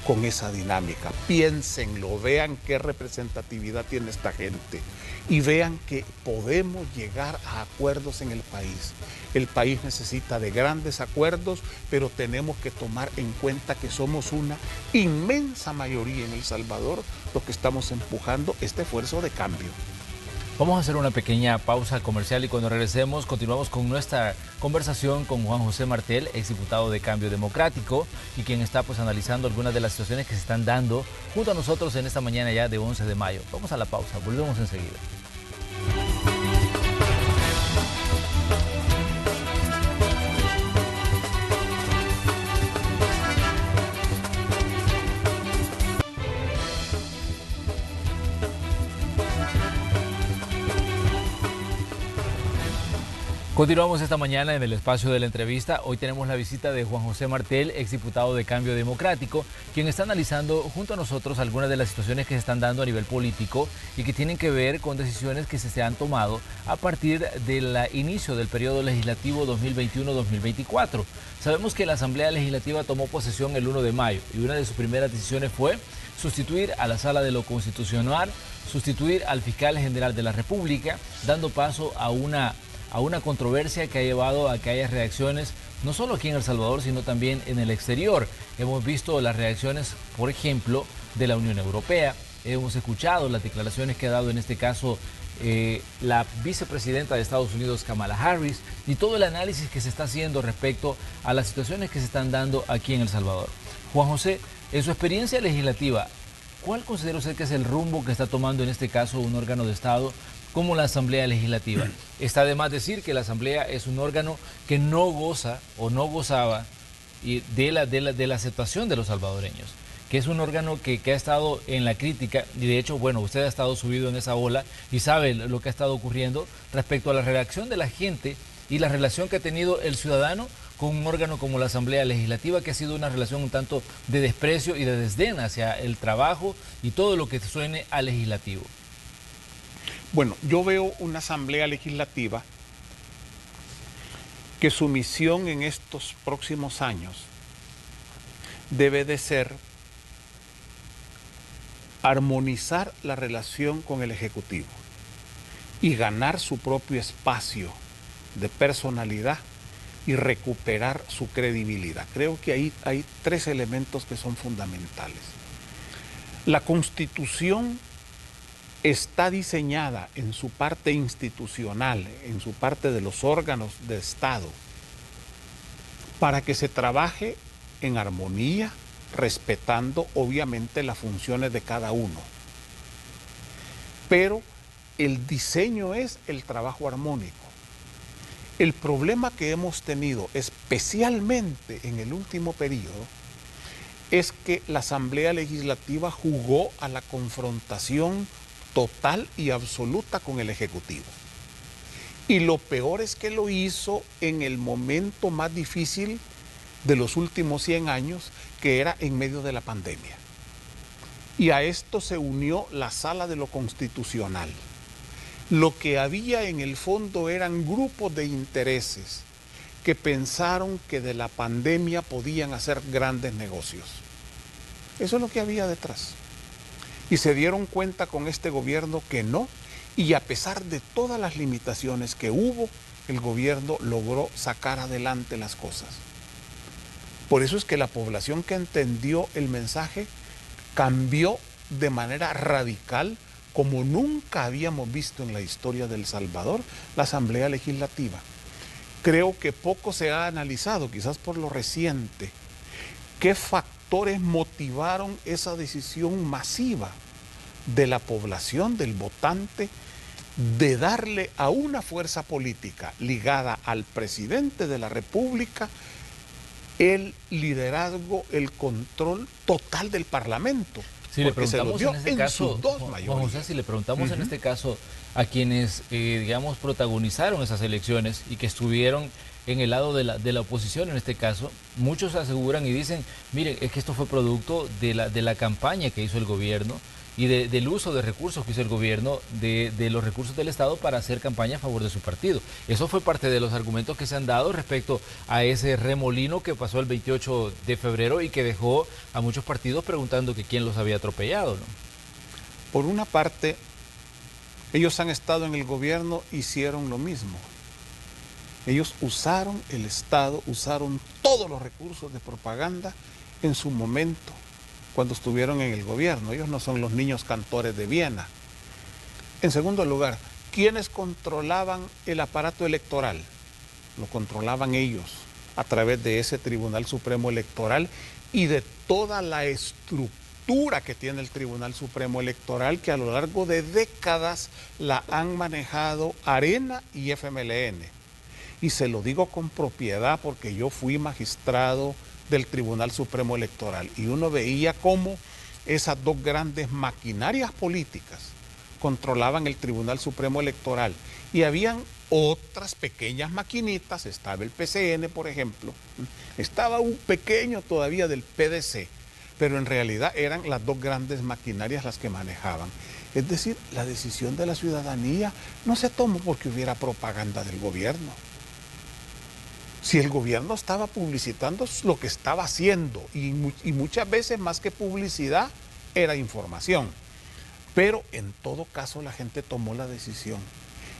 con esa dinámica. Piénsenlo, vean qué representatividad tiene esta gente y vean que podemos llegar a acuerdos en el país. El país necesita de grandes acuerdos, pero tenemos que tomar en cuenta que somos una inmensa mayoría en El Salvador los que estamos empujando este esfuerzo de cambio. Vamos a hacer una pequeña pausa comercial y cuando regresemos continuamos con nuestra conversación con Juan José Martel, exdiputado de Cambio Democrático y quien está analizando algunas de las situaciones que se están dando junto a nosotros en esta mañana ya de 11 de mayo. Vamos a la pausa, volvemos enseguida. Continuamos esta mañana en el espacio de la entrevista. Hoy tenemos la visita de Juan José Martel, exdiputado de Cambio Democrático, quien está analizando junto a nosotros algunas de las situaciones que se están dando a nivel político y que tienen que ver con decisiones que se han tomado a partir del inicio del periodo legislativo 2021-2024. Sabemos que la Asamblea Legislativa tomó posesión el 1 de mayo y una de sus primeras decisiones fue sustituir a la Sala de lo Constitucional, sustituir al Fiscal General de la República, dando paso a una controversia que ha llevado a que haya reacciones no solo aquí en El Salvador, sino también en el exterior. Hemos visto las reacciones, por ejemplo, de la Unión Europea. Hemos escuchado las declaraciones que ha dado en este caso la vicepresidenta de Estados Unidos, Kamala Harris, y todo el análisis que se está haciendo respecto a las situaciones que se están dando aquí en El Salvador. Juan José, en su experiencia legislativa, ¿cuál considera usted que es el rumbo que está tomando en este caso un órgano de Estado como la Asamblea Legislativa? Está de más decir que la Asamblea es un órgano que no goza o no gozaba de la aceptación de los salvadoreños, que es un órgano que ha estado en la crítica y de hecho, bueno, usted ha estado subido en esa ola y sabe lo que ha estado ocurriendo respecto a la reacción de la gente y la relación que ha tenido el ciudadano con un órgano como la Asamblea Legislativa, que ha sido una relación un tanto de desprecio y de desdén hacia el trabajo y todo lo que suene al legislativo. Bueno, yo veo una Asamblea Legislativa que su misión en estos próximos años debe de ser armonizar la relación con el Ejecutivo y ganar su propio espacio de personalidad y recuperar su credibilidad. Creo que ahí hay tres elementos que son fundamentales. La Constitución está diseñada en su parte institucional, en su parte de los órganos de Estado, para que se trabaje en armonía, respetando obviamente las funciones de cada uno. Pero el diseño es el trabajo armónico. El problema que hemos tenido, especialmente en el último periodo, es que la Asamblea Legislativa jugó a la confrontación total y absoluta con el Ejecutivo. Y lo peor es que lo hizo en el momento más difícil de los últimos 100 años, que era en medio de la pandemia. Y a esto se unió la Sala de lo Constitucional. Lo que había en el fondo eran grupos de intereses que pensaron que de la pandemia podían hacer grandes negocios. Eso es lo que había detrás. Y se dieron cuenta con este gobierno que no, y a pesar de todas las limitaciones que hubo, el gobierno logró sacar adelante las cosas. Por eso es que la población que entendió el mensaje cambió de manera radical, como nunca habíamos visto en la historia de El Salvador, la Asamblea Legislativa. Creo que poco se ha analizado, quizás por lo reciente, qué factores motivaron esa decisión masiva de la población, del votante, de darle a una fuerza política ligada al presidente de la República el liderazgo, el control total del Parlamento. Si le preguntamos en este caso, Juan José, si le preguntamos en este caso a quienes, digamos, protagonizaron esas elecciones y que estuvieron en el lado de la oposición en este caso, muchos aseguran y dicen, miren, es que esto fue producto de la campaña que hizo el gobierno y del uso de recursos que hizo el gobierno, de los recursos del Estado para hacer campaña a favor de su partido. Eso fue parte de los argumentos que se han dado respecto a ese remolino que pasó el 28 de febrero y que dejó a muchos partidos preguntando que quién los había atropellado, ¿no? Por una parte, ellos han estado en el gobierno, hicieron lo mismo. Ellos usaron el Estado, usaron todos los recursos de propaganda en su momento, cuando estuvieron en el gobierno. Ellos no son los niños cantores de Viena. En segundo lugar, ¿quiénes controlaban el aparato electoral? Lo controlaban ellos a través de ese Tribunal Supremo Electoral y de toda la estructura que tiene el Tribunal Supremo Electoral, que a lo largo de décadas la han manejado Arena y FMLN. Y se lo digo con propiedad porque yo fui magistrado del Tribunal Supremo Electoral y uno veía cómo esas dos grandes maquinarias políticas controlaban el Tribunal Supremo Electoral y habían otras pequeñas maquinitas, estaba el PCN, por ejemplo, estaba un pequeño todavía del PDC, pero en realidad eran las dos grandes maquinarias las que manejaban. Es decir, la decisión de la ciudadanía no se tomó porque hubiera propaganda del gobierno. Si el gobierno estaba publicitando lo que estaba haciendo y muchas veces más que publicidad era información, pero en todo caso la gente tomó la decisión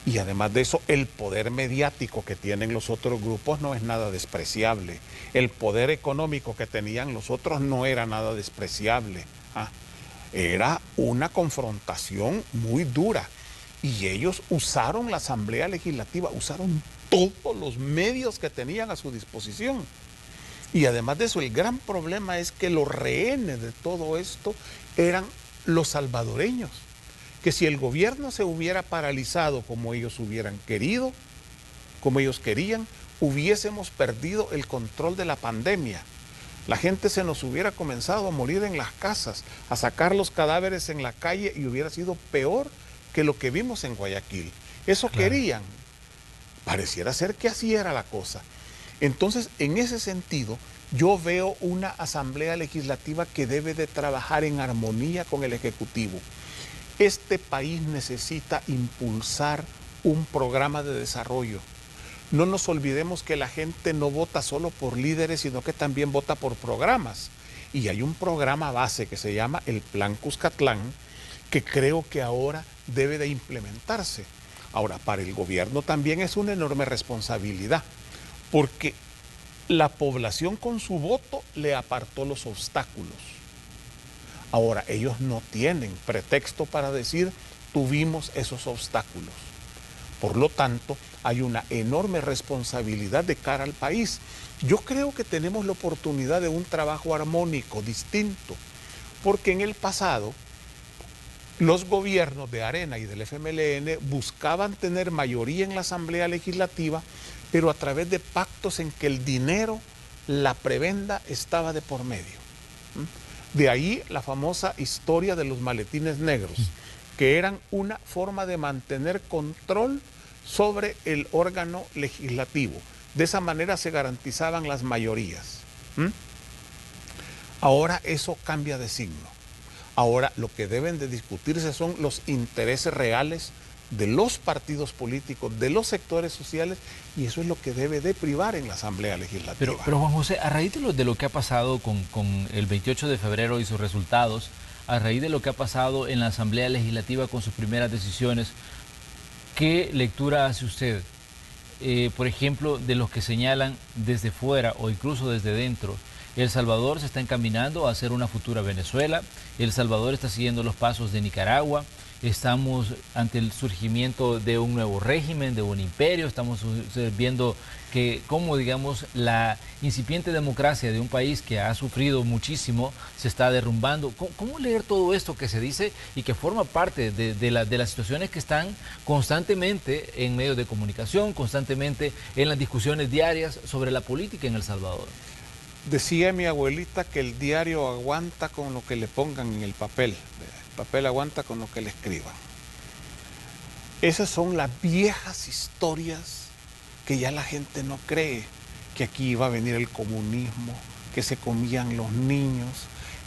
y además de eso el poder mediático que tienen los otros grupos no es nada despreciable, el poder económico que tenían los otros no era nada despreciable, era una confrontación muy dura y ellos usaron la Asamblea Legislativa, usaron todos los medios que tenían a su disposición. Y además de eso, el gran problema es que los rehenes de todo esto eran los salvadoreños, que si el gobierno se hubiera paralizado como ellos hubieran querido, como ellos querían, hubiésemos perdido el control de la pandemia. La gente se nos hubiera comenzado a morir en las casas, a sacar los cadáveres en la calle y hubiera sido peor que lo que vimos en Guayaquil. Eso querían. Pareciera ser que así era la cosa. Entonces, en ese sentido, yo veo una Asamblea Legislativa que debe de trabajar en armonía con el Ejecutivo. Este país necesita impulsar un programa de desarrollo. No nos olvidemos que la gente no vota solo por líderes, sino que también vota por programas. Y hay un programa base que se llama el Plan Cuscatlán, que creo que ahora debe de implementarse. Ahora, para el gobierno también es una enorme responsabilidad, porque la población con su voto le apartó los obstáculos. Ahora, ellos no tienen pretexto para decir tuvimos esos obstáculos. Por lo tanto, hay una enorme responsabilidad de cara al país. Yo creo que tenemos la oportunidad de un trabajo armónico, distinto, porque en el pasado los gobiernos de Arena y del FMLN buscaban tener mayoría en la Asamblea Legislativa, pero a través de pactos en que el dinero, la prebenda, estaba de por medio. De ahí la famosa historia de los maletines negros, que eran una forma de mantener control sobre el órgano legislativo. De esa manera se garantizaban las mayorías. Ahora eso cambia de signo. Ahora lo que deben de discutirse son los intereses reales de los partidos políticos, de los sectores sociales, y eso es lo que debe de privar en la Asamblea Legislativa. Pero Juan José, a raíz de lo que ha pasado con el 28 de febrero y sus resultados, a raíz de lo que ha pasado en la Asamblea Legislativa con sus primeras decisiones, ¿qué lectura hace usted, por ejemplo, de los que señalan desde fuera o incluso desde dentro? El Salvador se está encaminando a ser una futura Venezuela, El Salvador está siguiendo los pasos de Nicaragua, estamos ante el surgimiento de un nuevo régimen, de un imperio, estamos viendo que cómo, digamos, la incipiente democracia de un país que ha sufrido muchísimo se está derrumbando. ¿Cómo leer todo esto que se dice y que forma parte de las situaciones que están constantemente en medios de comunicación, constantemente en las discusiones diarias sobre la política en El Salvador? Decía mi abuelita que el diario aguanta con lo que le pongan en el papel. El papel aguanta con lo que le escriban. Esas son las viejas historias que ya la gente no cree, que aquí iba a venir el comunismo, que se comían los niños,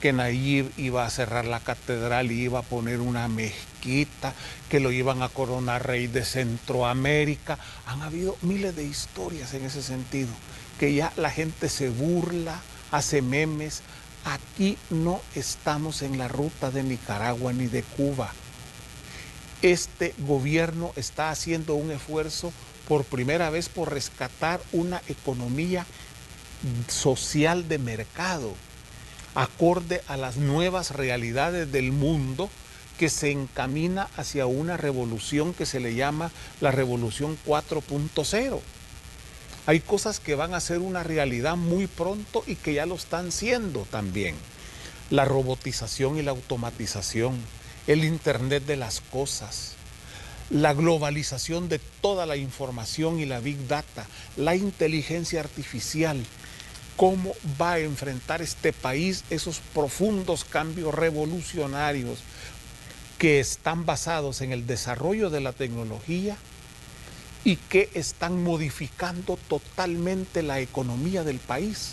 que Nayib iba a cerrar la catedral y iba a poner una mezquita, que lo iban a coronar rey de Centroamérica. Han habido miles de historias en ese sentido, que ya la gente se burla, hace memes. Aquí no estamos en la ruta de Nicaragua ni de Cuba. Este gobierno está haciendo un esfuerzo por primera vez por rescatar una economía social de mercado, acorde a las nuevas realidades del mundo, que se encamina hacia una revolución que se le llama la revolución 4.0. Hay cosas que van a ser una realidad muy pronto y que ya lo están siendo también. La robotización y la automatización, el Internet de las cosas, la globalización de toda la información y la Big Data, la inteligencia artificial. ¿Cómo va a enfrentar este país esos profundos cambios revolucionarios que están basados en el desarrollo de la tecnología y que están modificando totalmente la economía del país,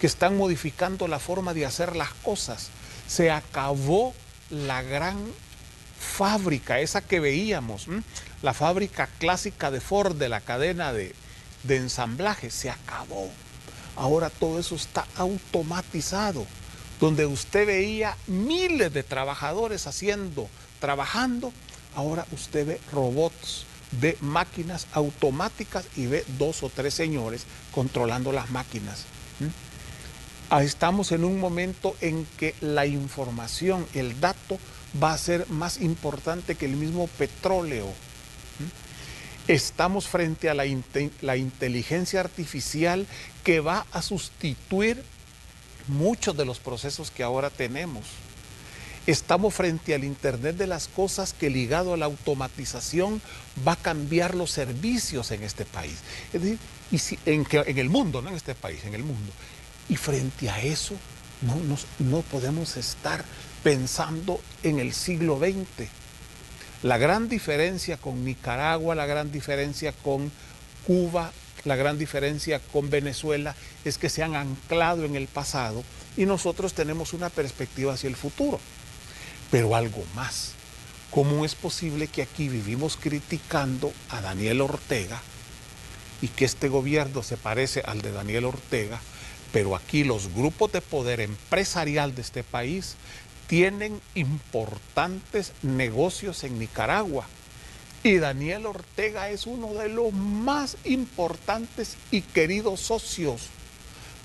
que están modificando la forma de hacer las cosas? Se acabó la gran fábrica, esa que veíamos, la fábrica clásica de Ford, de la cadena de ensamblaje, se acabó. Ahora todo eso está automatizado, donde usted veía miles de trabajadores trabajando, ahora usted ve robots, ve máquinas automáticas y ve 2 o 3 señores controlando las máquinas. Estamos en un momento en que la información, el dato, va a ser más importante que el mismo petróleo. Estamos frente a la inteligencia artificial que va a sustituir muchos de los procesos que ahora tenemos. Estamos frente al Internet de las cosas que, ligado a la automatización, va a cambiar los servicios en este país. Es decir, en el mundo, no en este país, en el mundo. Y frente a eso no podemos estar pensando en el siglo XX. La gran diferencia con Nicaragua, la gran diferencia con Cuba, la gran diferencia con Venezuela es que se han anclado en el pasado y nosotros tenemos una perspectiva hacia el futuro. Pero algo más, ¿cómo es posible que aquí vivimos criticando a Daniel Ortega y que este gobierno se parece al de Daniel Ortega, pero aquí los grupos de poder empresarial de este país tienen importantes negocios en Nicaragua. Y Daniel Ortega es uno de los más importantes y queridos socios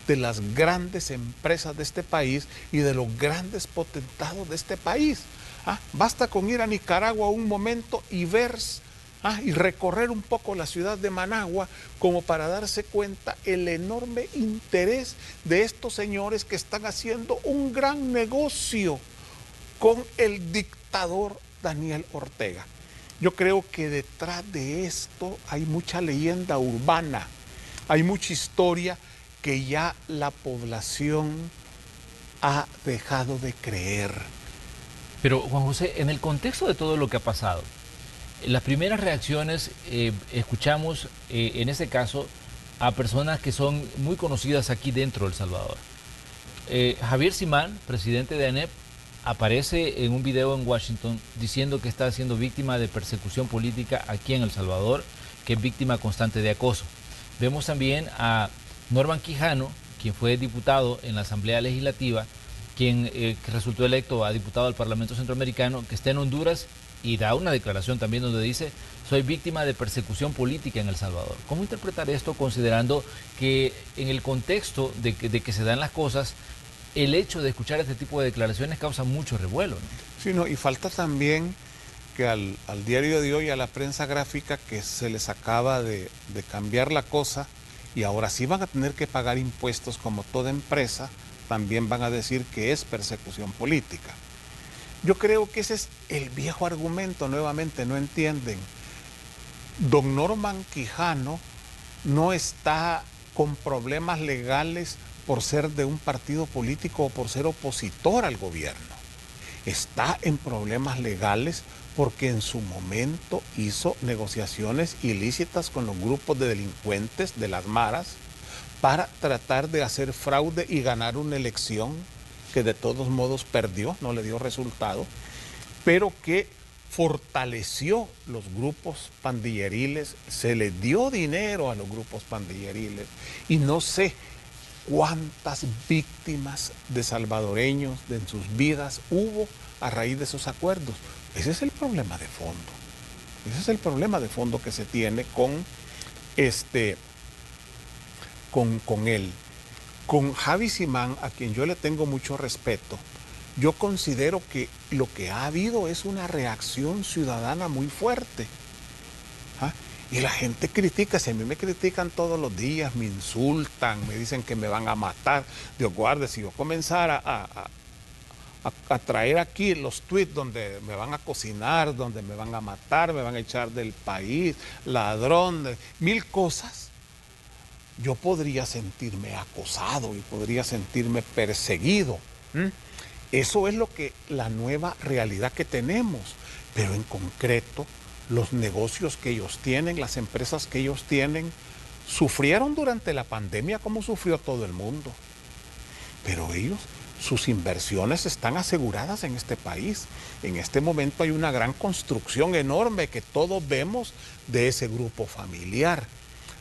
de las grandes empresas de este país y de los grandes potentados de este país. Basta con ir a Nicaragua un momento y ver y recorrer un poco la ciudad de Managua como para darse cuenta el enorme interés de estos señores que están haciendo un gran negocio con el dictador Daniel Ortega. Yo creo que detrás de esto hay mucha leyenda urbana, hay mucha historia que ya la población ha dejado de creer. Pero Juan José, en el contexto de todo lo que ha pasado, las primeras reacciones, escuchamos en este caso a personas que son muy conocidas aquí dentro de El Salvador. Javier Simán, presidente de ANEP, aparece en un video en Washington diciendo que está siendo víctima de persecución política aquí en El Salvador, que es víctima constante de acoso. Vemos también a Norman Quijano, quien fue diputado en la Asamblea Legislativa, quien que resultó electo a diputado del Parlamento Centroamericano, que está en Honduras y da una declaración también donde dice: soy víctima de persecución política en El Salvador. ¿Cómo interpretar esto considerando que en el contexto de que se dan las cosas, el hecho de escuchar este tipo de declaraciones causa mucho revuelo, ¿no? Sí, no, y falta también que al diario de hoy, a la prensa gráfica, que se les acaba de cambiar la cosa y ahora sí van a tener que pagar impuestos como toda empresa, también van a decir que es persecución política. Yo creo que ese es el viejo argumento, nuevamente, no entienden. Don Norman Quijano no está con problemas legales por ser de un partido político o por ser opositor al gobierno. Está en problemas legales porque en su momento hizo negociaciones ilícitas con los grupos de delincuentes de las maras para tratar de hacer fraude y ganar una elección que de todos modos perdió, no le dio resultado, pero que fortaleció los grupos pandilleriles, se le dio dinero a los grupos pandilleriles y no sé cuántas víctimas de salvadoreños en sus vidas hubo a raíz de esos acuerdos. Ese es el problema de fondo. Ese es el problema de fondo que se tiene con él. Con Javi Simán, a quien yo le tengo mucho respeto, yo considero que lo que ha habido es una reacción ciudadana muy fuerte. Y la gente critica, si a mí me critican todos los días, me insultan, me dicen que me van a matar. Dios guarde, si yo comenzara a traer aquí los tweets donde me van a cocinar, donde me van a matar, me van a echar del país, ladrón, mil cosas, yo podría sentirme acosado y podría sentirme perseguido. Eso es la nueva realidad que tenemos, pero en concreto, los negocios que ellos tienen, las empresas que ellos tienen, sufrieron durante la pandemia como sufrió todo el mundo. Pero ellos, sus inversiones están aseguradas en este país. En este momento hay una gran construcción enorme que todos vemos de ese grupo familiar.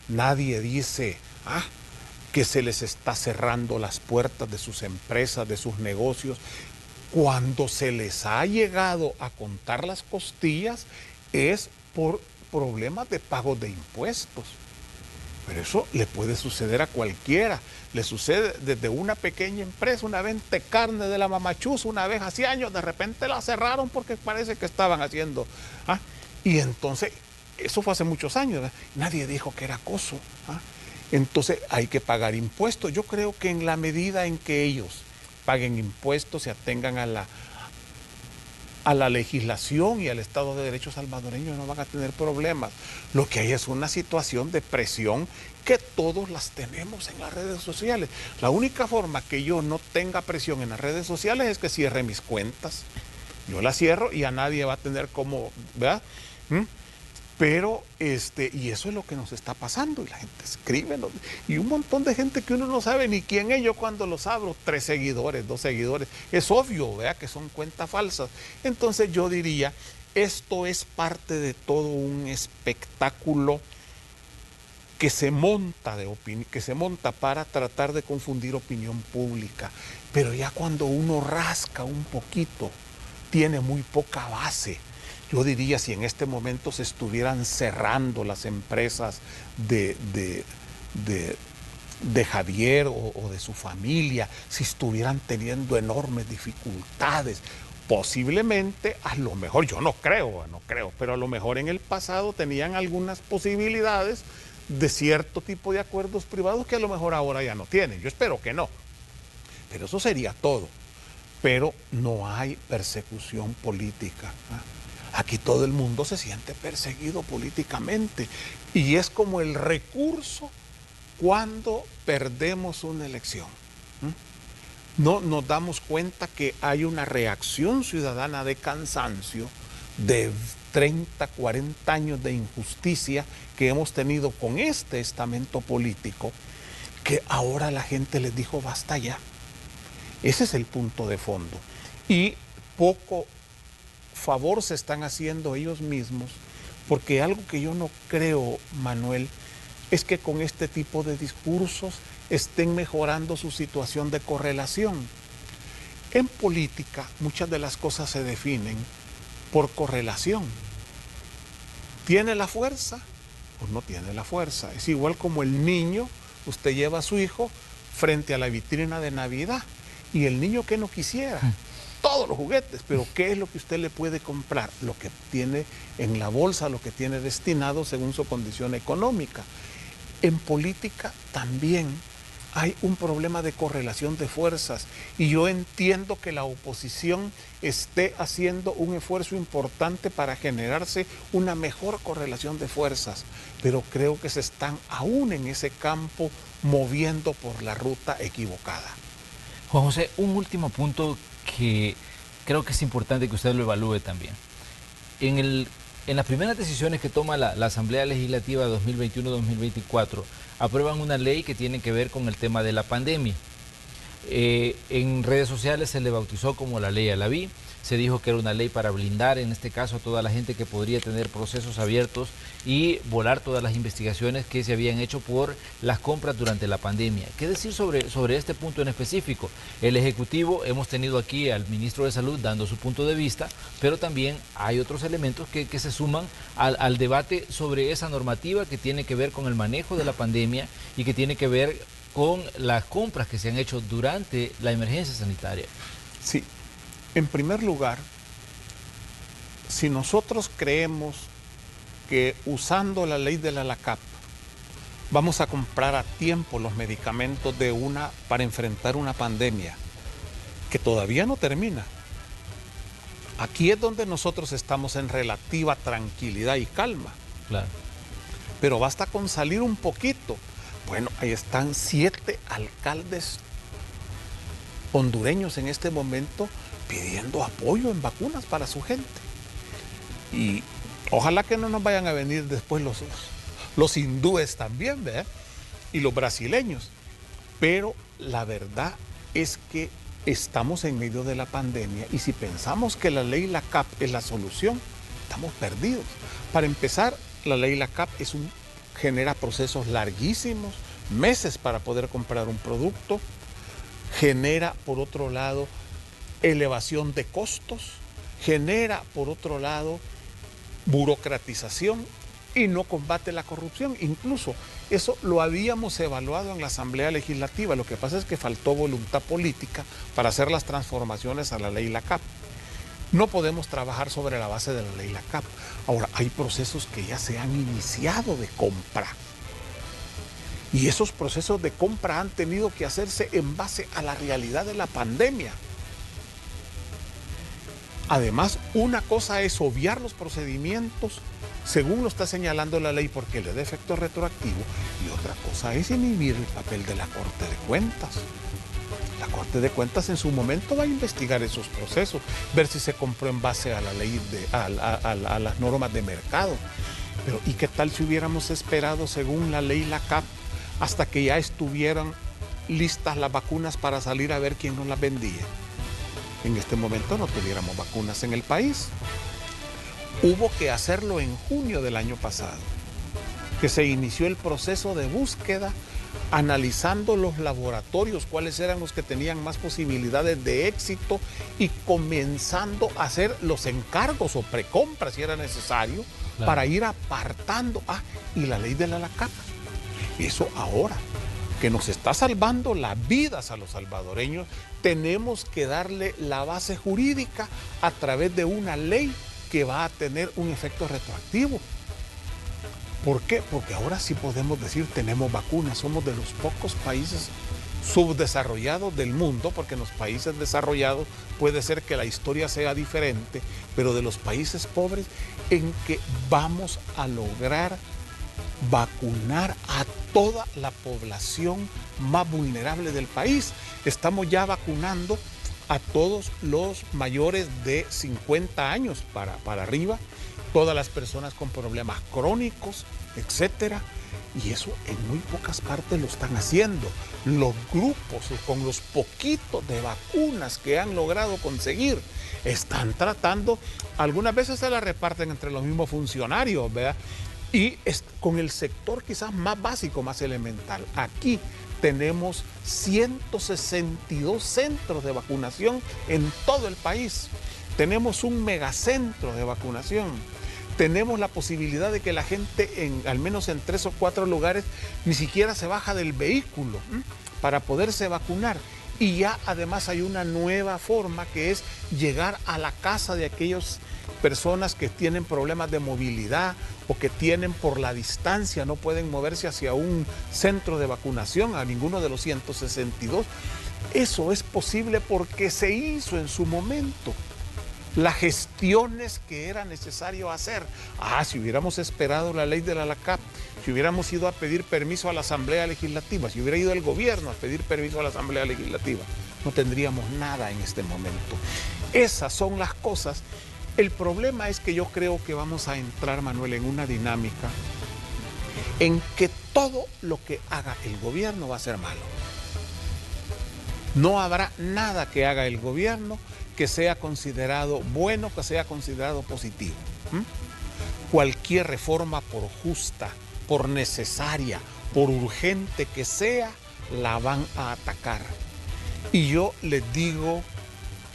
Nadie dice que se les está cerrando las puertas de sus empresas, de sus negocios. Cuando se les ha llegado a contar las costillas, es por problemas de pago de impuestos. Pero eso le puede suceder a cualquiera. Le sucede desde una pequeña empresa, una venta de carne de la Mamachuza, una vez hace años, de repente la cerraron porque parece que estaban haciendo. Y entonces, eso fue hace muchos años, nadie dijo que era acoso. Entonces hay que pagar impuestos. Yo creo que en la medida en que ellos paguen impuestos, se atengan a la legislación y al Estado de Derecho salvadoreño, no van a tener problemas. Lo que hay es una situación de presión que todos las tenemos en las redes sociales. La única forma que yo no tenga presión en las redes sociales es que cierre mis cuentas. Yo las cierro y a nadie va a tener como, ¿verdad? Pero, y eso es lo que nos está pasando, y la gente escribe, y un montón de gente que uno no sabe ni quién es. Yo cuando los abro, 3 seguidores, 2 seguidores, es obvio, ¿verdad?, que son cuentas falsas. Entonces yo diría, esto es parte de todo un espectáculo que se monta para tratar de confundir opinión pública. Pero ya cuando uno rasca un poquito, tiene muy poca base. Yo diría, si en este momento se estuvieran cerrando las empresas de Javier o de su familia, si estuvieran teniendo enormes dificultades, posiblemente, a lo mejor, yo no creo, pero a lo mejor en el pasado tenían algunas posibilidades de cierto tipo de acuerdos privados que a lo mejor ahora ya no tienen. Yo espero que no, pero eso sería todo. Pero no hay persecución política. Aquí todo el mundo se siente perseguido políticamente y es como el recurso cuando perdemos una elección. No nos damos cuenta que hay una reacción ciudadana de cansancio, de 30, 40 años de injusticia que hemos tenido con este estamento político, que ahora la gente les dijo basta ya. Ese es el punto de fondo. Y poco favor se están haciendo ellos mismos, porque algo que yo no creo, Manuel, es que con este tipo de discursos estén mejorando su situación de correlación. En política, muchas de las cosas se definen por correlación. ¿Tiene la fuerza o no tiene la fuerza? Es igual como el niño, usted lleva a su hijo frente a la vitrina de Navidad y el niño que no quisiera, todos los juguetes, pero ¿qué es lo que usted le puede comprar? Lo que tiene en la bolsa, lo que tiene destinado según su condición económica. En política también hay un problema de correlación de fuerzas y yo entiendo que la oposición esté haciendo un esfuerzo importante para generarse una mejor correlación de fuerzas, pero creo que se están aún en ese campo moviendo por la ruta equivocada. Juan José, un último punto que creo que es importante que usted lo evalúe también. En las primeras decisiones que toma la Asamblea Legislativa 2021-2024, aprueban una ley que tiene que ver con el tema de la pandemia. En redes sociales se le bautizó como la ley Alaví. Se dijo que era una ley para blindar, en este caso, a toda la gente que podría tener procesos abiertos y volar todas las investigaciones que se habían hecho por las compras durante la pandemia. ¿Qué decir sobre este punto en específico? El Ejecutivo, hemos tenido aquí al Ministro de Salud dando su punto de vista, pero también hay otros elementos que se suman al debate sobre esa normativa que tiene que ver con el manejo de la pandemia y que tiene que ver con las compras que se han hecho durante la emergencia sanitaria. Sí. En primer lugar, si nosotros creemos que usando la ley de la LACAP vamos a comprar a tiempo los medicamentos para enfrentar una pandemia que todavía no termina, aquí es donde nosotros estamos en relativa tranquilidad y calma. Claro. Pero basta con salir un poquito. Bueno, ahí están 7 alcaldes hondureños en este momento pidiendo apoyo en vacunas para su gente. Y ojalá que no nos vayan a venir después los hindúes también, ¿verdad? Y los brasileños. Pero la verdad es que estamos en medio de la pandemia y si pensamos que la ley LACAP es la solución, estamos perdidos. Para empezar, la ley LACAP genera procesos larguísimos, meses para poder comprar un producto, genera por otro lado elevación de costos, genera por otro lado burocratización y no combate la corrupción. Incluso eso lo habíamos evaluado en la Asamblea Legislativa, lo que pasa es que faltó voluntad política para hacer las transformaciones a la ley LACAP. No podemos trabajar sobre la base de la ley LACAP. Ahora, hay procesos que ya se han iniciado de compra. Y esos procesos de compra han tenido que hacerse en base a la realidad de la pandemia. Además, una cosa es obviar los procedimientos según lo está señalando la ley porque le da efecto retroactivo y otra cosa es inhibir el papel de la Corte de Cuentas. La Corte de Cuentas en su momento va a investigar esos procesos, ver si se compró en base a la ley a las normas de mercado. Pero ¿y qué tal si hubiéramos esperado según la ley LACAP hasta que ya estuvieran listas las vacunas para salir a ver quién nos las vendía? En este momento no tuviéramos vacunas en el país. Hubo que hacerlo en junio del año pasado. que se inició el proceso de búsqueda, analizando los laboratorios, cuáles eran los que tenían más posibilidades de éxito y comenzando a hacer los encargos o precompras si era necesario, claro, para ir apartando. Y la ley de la ALACAP. Eso ahora, que nos está salvando las vidas a los salvadoreños, tenemos que darle la base jurídica a través de una ley que va a tener un efecto retroactivo. ¿Por qué? Porque ahora sí podemos decir tenemos vacunas, somos de los pocos países subdesarrollados del mundo, porque en los países desarrollados puede ser que la historia sea diferente, pero de los países pobres en que vamos a lograr vacunar a toda la población más vulnerable del país. Estamos ya vacunando a todos los mayores de 50 años para arriba, todas las personas con problemas crónicos, etcétera. Y eso en muy pocas partes lo están haciendo. Los grupos con los poquitos de vacunas que han logrado conseguir están tratando, algunas veces se las reparten entre los mismos funcionarios, ¿verdad? Y con el sector quizás más básico, más elemental. Aquí tenemos 162 centros de vacunación en todo el país. Tenemos un megacentro de vacunación. Tenemos la posibilidad de que la gente, al menos en 3 o 4 lugares, ni siquiera se baja del vehículo para poderse vacunar. Y ya además hay una nueva forma, que es llegar a la casa de aquellas personas que tienen problemas de movilidad o que tienen, por la distancia, no pueden moverse hacia un centro de vacunación, a ninguno de los 162. Eso es posible porque se hizo en su momento las gestiones que era necesario hacer. Si hubiéramos esperado la ley de la ALACAP, si hubiéramos ido a pedir permiso a la Asamblea Legislativa, si hubiera ido el gobierno a pedir permiso a la Asamblea Legislativa, no tendríamos nada en este momento. Esas son las cosas. El problema es que yo creo que vamos a entrar, Manuel, en una dinámica en que todo lo que haga el gobierno va a ser malo. No habrá nada que haga el gobierno que sea considerado bueno, que sea considerado positivo. Cualquier reforma, por justa, por necesaria, por urgente que sea, la van a atacar. Y yo les digo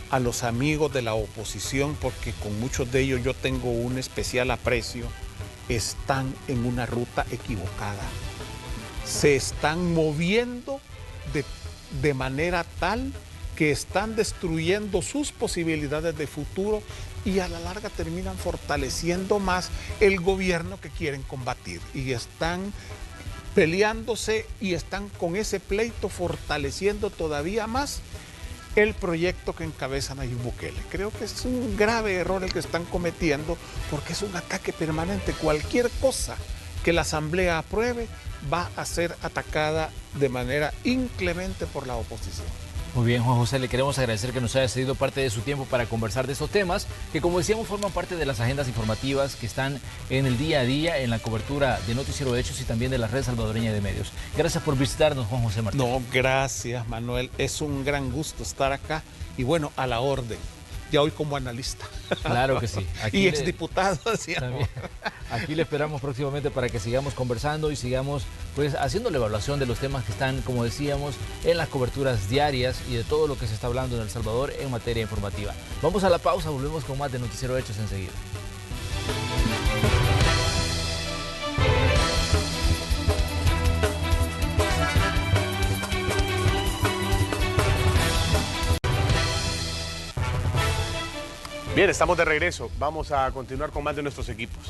a los amigos de la oposición, porque con muchos de ellos yo tengo un especial aprecio, están en una ruta equivocada. Se están moviendo de manera tal que están destruyendo sus posibilidades de futuro y a la larga terminan fortaleciendo más el gobierno que quieren combatir. Y están peleándose y están con ese pleito fortaleciendo todavía más el proyecto que encabeza Nayib Bukele. Creo que es un grave error el que están cometiendo, porque es un ataque permanente. Cualquier cosa que la Asamblea apruebe va a ser atacada de manera inclemente por la oposición. Muy bien, Juan José, le queremos agradecer que nos haya cedido parte de su tiempo para conversar de estos temas, que como decíamos forman parte de las agendas informativas que están en el día a día, en la cobertura de Noticiero Hechos y también de la Red Salvadoreña de Medios. Gracias por visitarnos, Juan José Martínez. No, gracias, Manuel. Es un gran gusto estar acá y bueno, a la orden. Ya hoy como analista. Claro que sí. Y exdiputado. Aquí le esperamos próximamente para que sigamos conversando y sigamos pues haciendo la evaluación de los temas que están, como decíamos, en las coberturas diarias y de todo lo que se está hablando en El Salvador en materia informativa. Vamos a la pausa, volvemos con más de Noticiero Hechos enseguida. Bien, estamos de regreso. Vamos a continuar con más de nuestros equipos.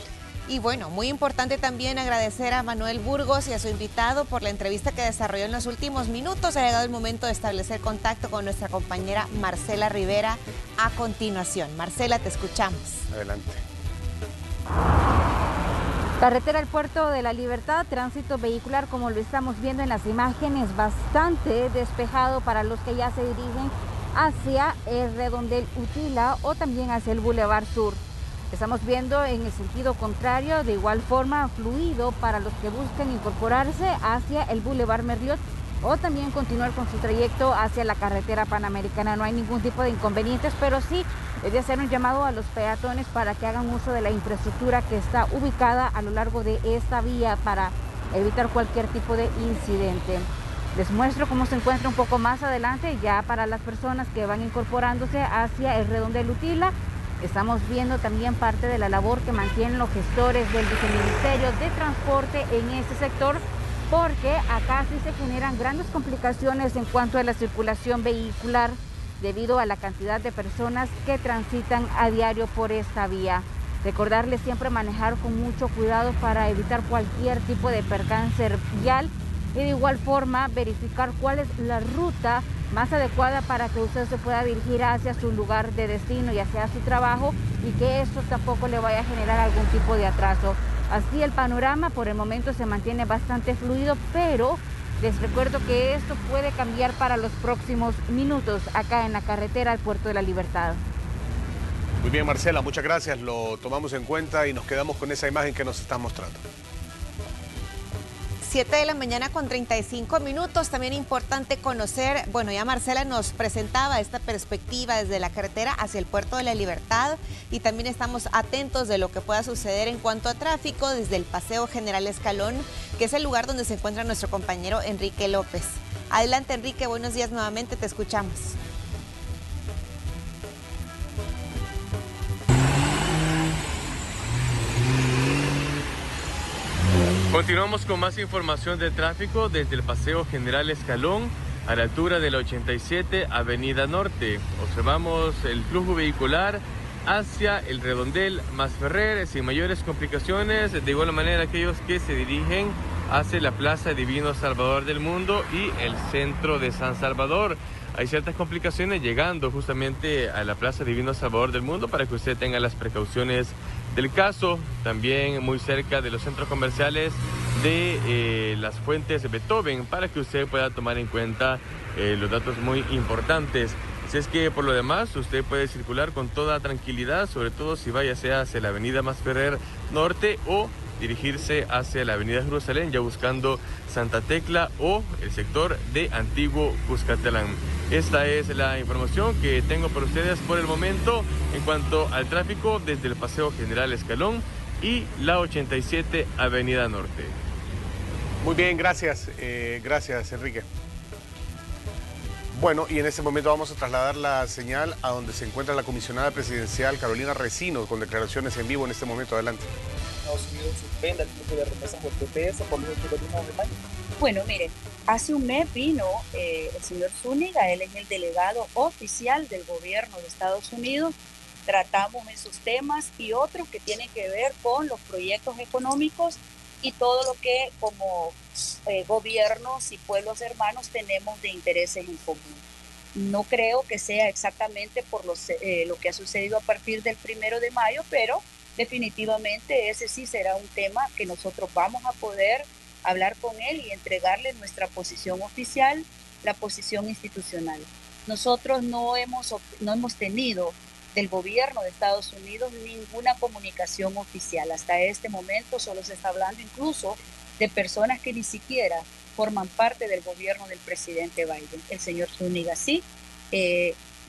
Y bueno, muy importante también agradecer a Manuel Burgos y a su invitado por la entrevista que desarrolló en los últimos minutos. Ha llegado el momento de establecer contacto con nuestra compañera Marcela Rivera a continuación. Marcela, te escuchamos. Adelante. Carretera al Puerto de la Libertad, tránsito vehicular, como lo estamos viendo en las imágenes, bastante despejado para los que ya se dirigen hacia el redondel Utila o también hacia el Boulevard Sur. Estamos viendo en el sentido contrario, de igual forma fluido para los que busquen incorporarse hacia el Boulevard Merliot o también continuar con su trayecto hacia la carretera panamericana. No hay ningún tipo de inconvenientes, pero sí es de hacer un llamado a los peatones para que hagan uso de la infraestructura que está ubicada a lo largo de esta vía para evitar cualquier tipo de incidente. Les muestro cómo se encuentra un poco más adelante, ya para las personas que van incorporándose hacia el redondel Utila. Estamos viendo también parte de la labor que mantienen los gestores del Viceministerio de Transporte en este sector, porque acá sí se generan grandes complicaciones en cuanto a la circulación vehicular debido a la cantidad de personas que transitan a diario por esta vía. Recordarles siempre manejar con mucho cuidado para evitar cualquier tipo de percance vial y de igual forma verificar cuál es la ruta más adecuada para que usted se pueda dirigir hacia su lugar de destino y hacia su trabajo, y que esto tampoco le vaya a generar algún tipo de atraso. Así el panorama por el momento se mantiene bastante fluido, pero les recuerdo que esto puede cambiar para los próximos minutos acá en la carretera al Puerto de la Libertad. Muy bien, Marcela, muchas gracias, lo tomamos en cuenta y nos quedamos con esa imagen que nos estás mostrando. 7 de la mañana con 35 minutos. También importante conocer, bueno, ya Marcela nos presentaba esta perspectiva desde la carretera hacia el Puerto de la Libertad, y también estamos atentos de lo que pueda suceder en cuanto a tráfico desde el Paseo General Escalón, que es el lugar donde se encuentra nuestro compañero Enrique López. Adelante, Enrique, buenos días nuevamente, te escuchamos. Continuamos con más información de tráfico desde el Paseo General Escalón a la altura de la 87 Avenida Norte. Observamos el flujo vehicular hacia el redondel Masferrer sin mayores complicaciones. De igual manera, aquellos que se dirigen hacia la Plaza Divino Salvador del Mundo y el centro de San Salvador. Hay ciertas complicaciones llegando justamente a la Plaza Divino Salvador del Mundo para que usted tenga las precauciones del caso. También muy cerca de los centros comerciales de las Fuentes Beethoven, para que usted pueda tomar en cuenta los datos muy importantes. Si es que por lo demás usted puede circular con toda tranquilidad, sobre todo si vaya hacia la avenida Masferrer Norte o dirigirse hacia la avenida Jerusalén, ya buscando Santa Tecla o el sector de Antiguo Cuscatlán. Esta es la información que tengo para ustedes por el momento en cuanto al tráfico desde el Paseo General Escalón y la 87 Avenida Norte. Muy bien, gracias. Gracias, Enrique. Bueno, y en este momento vamos a trasladar la señal a donde se encuentra la comisionada presidencial Carolina Resino, con declaraciones en vivo en este momento. Adelante. Estados Unidos suspenda el flujo de remesas por TPS por los hechos del 1 de mayo. Bueno, mire, hace un mes vino el señor Zúñiga, él es el delegado oficial del gobierno de Estados Unidos. Tratamos esos temas y otros que tienen que ver con los proyectos económicos y todo lo que como gobiernos y pueblos hermanos tenemos de intereses en común. No creo que sea exactamente por lo que ha sucedido a partir del 1 de mayo, pero definitivamente ese sí será un tema que nosotros vamos a poder hablar con él y entregarle nuestra posición oficial, la posición institucional. Nosotros no hemos tenido del gobierno de Estados Unidos ninguna comunicación oficial. Hasta este momento solo se está hablando incluso de personas que ni siquiera forman parte del gobierno del presidente Biden. El señor Zúñiga sí.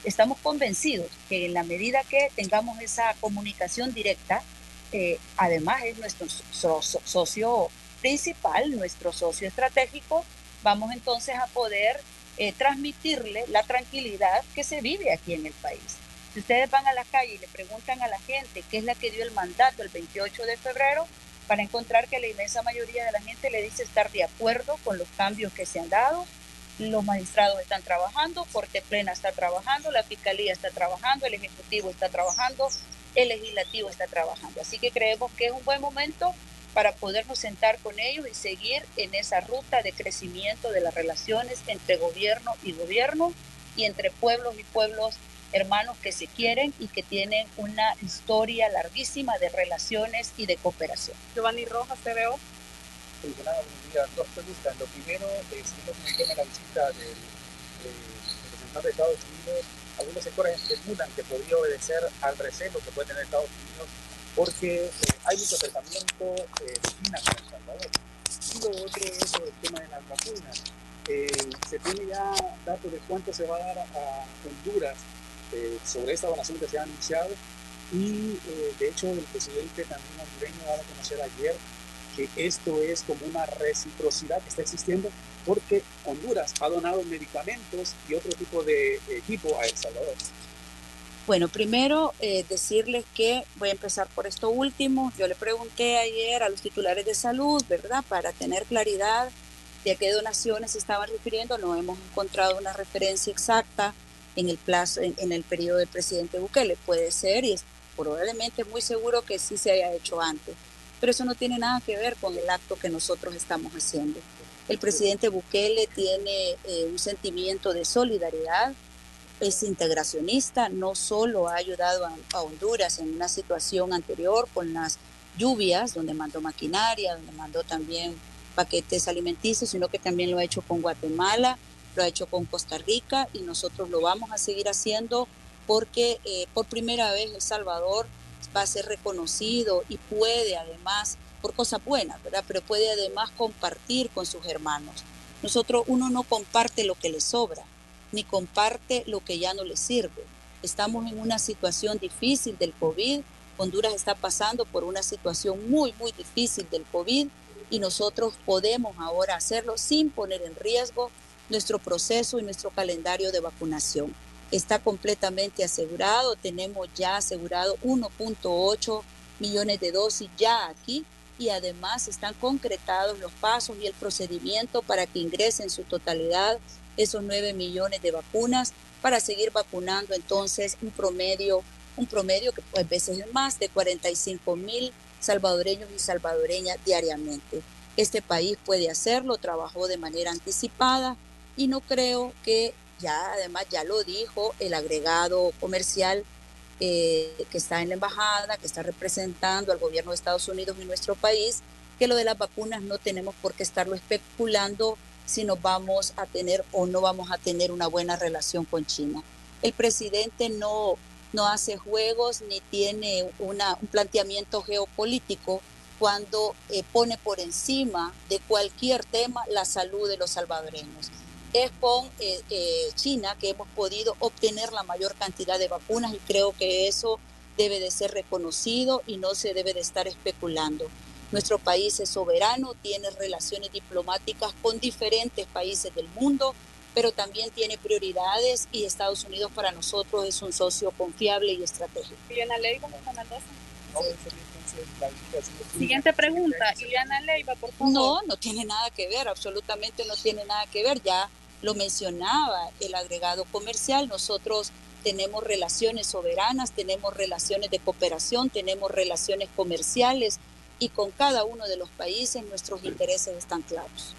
Estamos convencidos que en la medida que tengamos esa comunicación directa, además es nuestro socio principal, nuestro socio estratégico, vamos entonces a poder transmitirle la tranquilidad que se vive aquí en el país. Si ustedes van a la calle y le preguntan a la gente qué es la que dio el mandato el 28 de febrero, van a encontrar que la inmensa mayoría de la gente le dice estar de acuerdo con los cambios que se han dado. Los magistrados están trabajando, Corte Plena está trabajando, la Fiscalía está trabajando, el Ejecutivo está trabajando, el Legislativo está trabajando. Así que creemos que es un buen momento para podernos sentar con ellos y seguir en esa ruta de crecimiento de las relaciones entre gobierno y entre pueblos y pueblos hermanos que se quieren y que tienen una historia larguísima de relaciones y de cooperación. Giovanni Rojas, TVO. Dos preguntas. Lo primero, seguimos con el tema de la visita del representante de Estados Unidos. Algunos sectores especulan que podría obedecer al recelo que puede tener Estados Unidos porque hay mucho acercamiento de China con El Salvador. Y lo otro es el tema de las vacunas. Se tiene ya datos de cuánto se va a dar a Honduras sobre esta donación que se ha anunciado y de hecho el presidente también hondureño ha dado a conocer ayer que esto es como una reciprocidad que está existiendo porque Honduras ha donado medicamentos y otro tipo de equipo a El Salvador. Bueno, primero decirles que voy a empezar por esto último. Yo le pregunté ayer a los titulares de salud, ¿verdad? Para tener claridad de a qué donaciones se estaban refiriendo. No hemos encontrado una referencia exacta en el plazo, en el periodo del presidente Bukele. Puede ser y es probablemente muy seguro que sí se haya hecho antes. Pero eso no tiene nada que ver con el acto que nosotros estamos haciendo. El presidente Bukele tiene un sentimiento de solidaridad, es integracionista, no solo ha ayudado a Honduras en una situación anterior con las lluvias, donde mandó maquinaria, donde mandó también paquetes alimenticios, sino que también lo ha hecho con Guatemala, lo ha hecho con Costa Rica y nosotros lo vamos a seguir haciendo porque por primera vez El Salvador va a ser reconocido y puede además, por cosas buenas, ¿verdad? Pero puede además compartir con sus hermanos. Uno no comparte lo que le sobra, ni comparte lo que ya no le sirve. Estamos en una situación difícil del COVID, Honduras está pasando por una situación muy, muy difícil del COVID y nosotros podemos ahora hacerlo sin poner en riesgo nuestro proceso y nuestro calendario de vacunación. Está completamente asegurado, tenemos ya asegurado 1.8 millones de dosis ya aquí y además están concretados los pasos y el procedimiento para que ingresen en su totalidad esos 9 millones de vacunas para seguir vacunando entonces un promedio que a veces es más de 45,000 salvadoreños y salvadoreñas diariamente. Este país puede hacerlo, trabajó de manera anticipada y no creo que además ya lo dijo el agregado comercial que está en la embajada, que está representando al gobierno de Estados Unidos en nuestro país, que lo de las vacunas no tenemos por qué estarlo especulando si nos vamos a tener o no vamos a tener una buena relación con China. El presidente no hace juegos ni tiene un planteamiento geopolítico cuando pone por encima de cualquier tema la salud de los salvadoreños. Es con China que hemos podido obtener la mayor cantidad de vacunas y creo que eso debe de ser reconocido y no se debe de estar especulando. Nuestro país es soberano, tiene relaciones diplomáticas con diferentes países del mundo, pero también tiene prioridades y Estados Unidos para nosotros es un socio confiable y estratégico. Ileana Leiva, siguiente pregunta, Ileana Leiva, por favor. No tiene nada que ver, absolutamente no tiene nada que ver, ya lo mencionaba el agregado comercial, nosotros tenemos relaciones soberanas, tenemos relaciones de cooperación, tenemos relaciones comerciales y con cada uno de los países nuestros intereses están claros.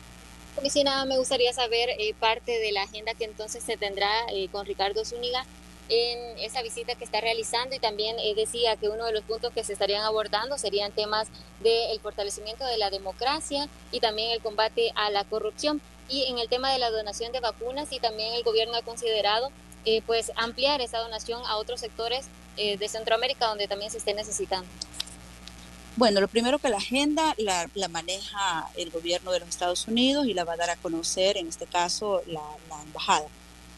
Comisionada, me gustaría saber parte de la agenda que entonces se tendrá con Ricardo Zúñiga en esa visita que está realizando y también decía que uno de los puntos que se estarían abordando serían temas del fortalecimiento de la democracia y también el combate a la corrupción. Y en el tema de la donación de vacunas y también el gobierno ha considerado pues ampliar esa donación a otros sectores de Centroamérica donde también se esté necesitando. Bueno, lo primero que la agenda la maneja el gobierno de los Estados Unidos y la va a dar a conocer, en este caso, la embajada.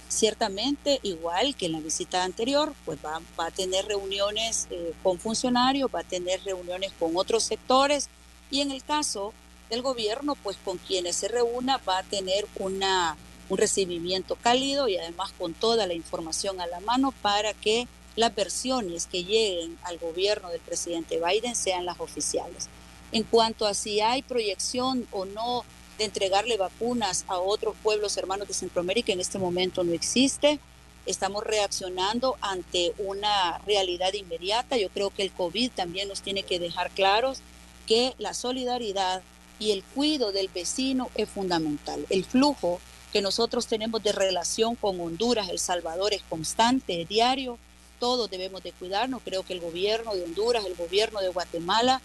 Ciertamente, igual que en la visita anterior, pues va a tener reuniones con funcionarios, va a tener reuniones con otros sectores y en el caso del gobierno, pues con quienes se reúna va a tener un recibimiento cálido y además con toda la información a la mano para que las versiones que lleguen al gobierno del presidente Biden sean las oficiales. En cuanto a si hay proyección o no de entregarle vacunas a otros pueblos hermanos de Centroamérica, en este momento no existe. Estamos reaccionando ante una realidad inmediata. Yo creo que el COVID también nos tiene que dejar claros que la solidaridad y el cuidado del vecino es fundamental. El flujo que nosotros tenemos de relación con Honduras, El Salvador es constante, es diario. Todos debemos de cuidarnos. Creo que el gobierno de Honduras, el gobierno de Guatemala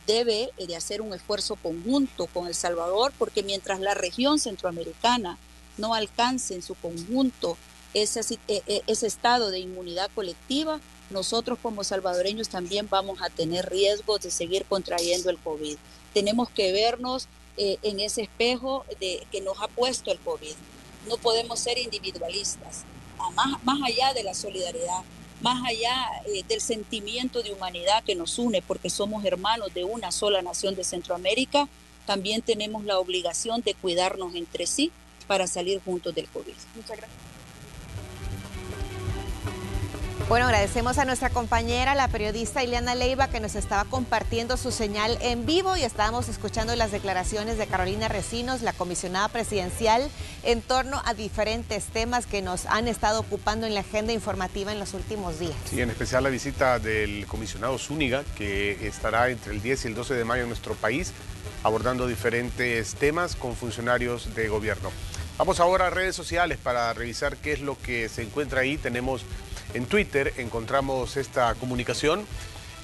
debe de hacer un esfuerzo conjunto con El Salvador, porque mientras la región centroamericana no alcance en su conjunto ese estado de inmunidad colectiva, nosotros como salvadoreños también vamos a tener riesgos de seguir contrayendo el COVID. Tenemos que vernos en ese espejo que nos ha puesto el COVID. No podemos ser individualistas, más allá de la solidaridad, más allá del sentimiento de humanidad que nos une, porque somos hermanos de una sola nación de Centroamérica, también tenemos la obligación de cuidarnos entre sí para salir juntos del COVID. Muchas gracias. Bueno, agradecemos a nuestra compañera, la periodista Ileana Leiva, que nos estaba compartiendo su señal en vivo y estábamos escuchando las declaraciones de Carolina Recinos, la comisionada presidencial, en torno a diferentes temas que nos han estado ocupando en la agenda informativa en los últimos días. Sí, en especial la visita del comisionado Zúñiga, que estará entre el 10 y el 12 de mayo en nuestro país, abordando diferentes temas con funcionarios de gobierno. Vamos ahora a redes sociales para revisar qué es lo que se encuentra ahí. Tenemos en Twitter, encontramos esta comunicación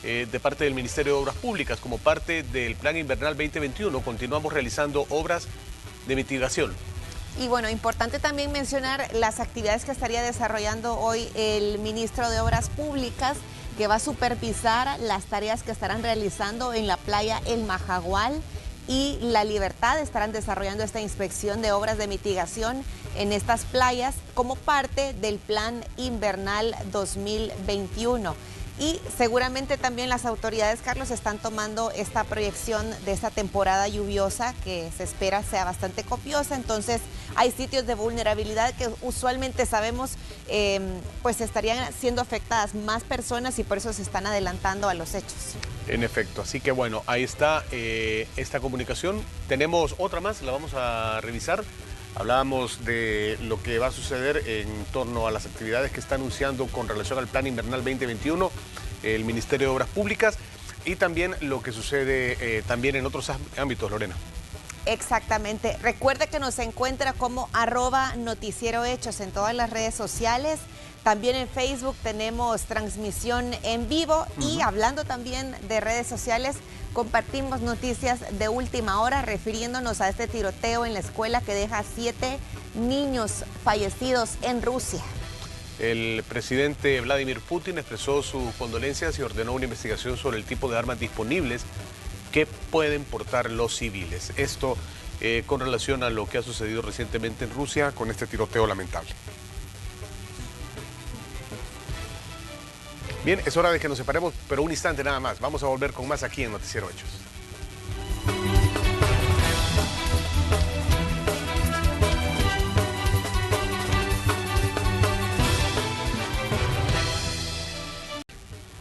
de parte del Ministerio de Obras Públicas. Como parte del Plan Invernal 2021, continuamos realizando obras de mitigación. Y bueno, importante también mencionar las actividades que estaría desarrollando hoy el ministro de Obras Públicas, que va a supervisar las tareas que estarán realizando en la playa El Majagual y La Libertad. Estarán desarrollando esta inspección de obras de mitigación en estas playas como parte del Plan Invernal 2021. Y seguramente también las autoridades, Carlos, están tomando esta proyección de esta temporada lluviosa que se espera sea bastante copiosa. Entonces hay sitios de vulnerabilidad que usualmente sabemos pues estarían siendo afectadas más personas y por eso se están adelantando a los hechos. En efecto, así que bueno, ahí está esta comunicación. Tenemos otra más, la vamos a revisar. Hablábamos de lo que va a suceder en torno a las actividades que está anunciando con relación al Plan Invernal 2021 el Ministerio de Obras Públicas y también lo que sucede también en otros ámbitos, Lorena. Exactamente. Recuerde que nos encuentra como @noticierohechos en todas las redes sociales. También en Facebook tenemos transmisión en vivo y hablando también de redes sociales, compartimos noticias de última hora refiriéndonos a este tiroteo en la escuela que deja 7 niños fallecidos en Rusia. El presidente Vladimir Putin expresó sus condolencias y ordenó una investigación sobre el tipo de armas disponibles que pueden portar los civiles. Esto con relación a lo que ha sucedido recientemente en Rusia con este tiroteo lamentable. Bien, es hora de que nos separemos, pero un instante nada más. Vamos a volver con más aquí en Noticiero Hechos.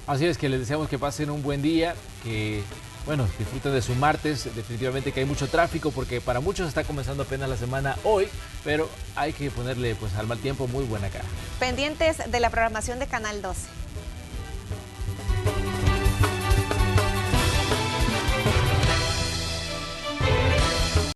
Así es, que les deseamos que pasen un buen día, que bueno, disfruten de su martes. Definitivamente que hay mucho tráfico porque para muchos está comenzando apenas la semana hoy, pero hay que ponerle pues al mal tiempo muy buena cara. Pendientes de la programación de Canal 12.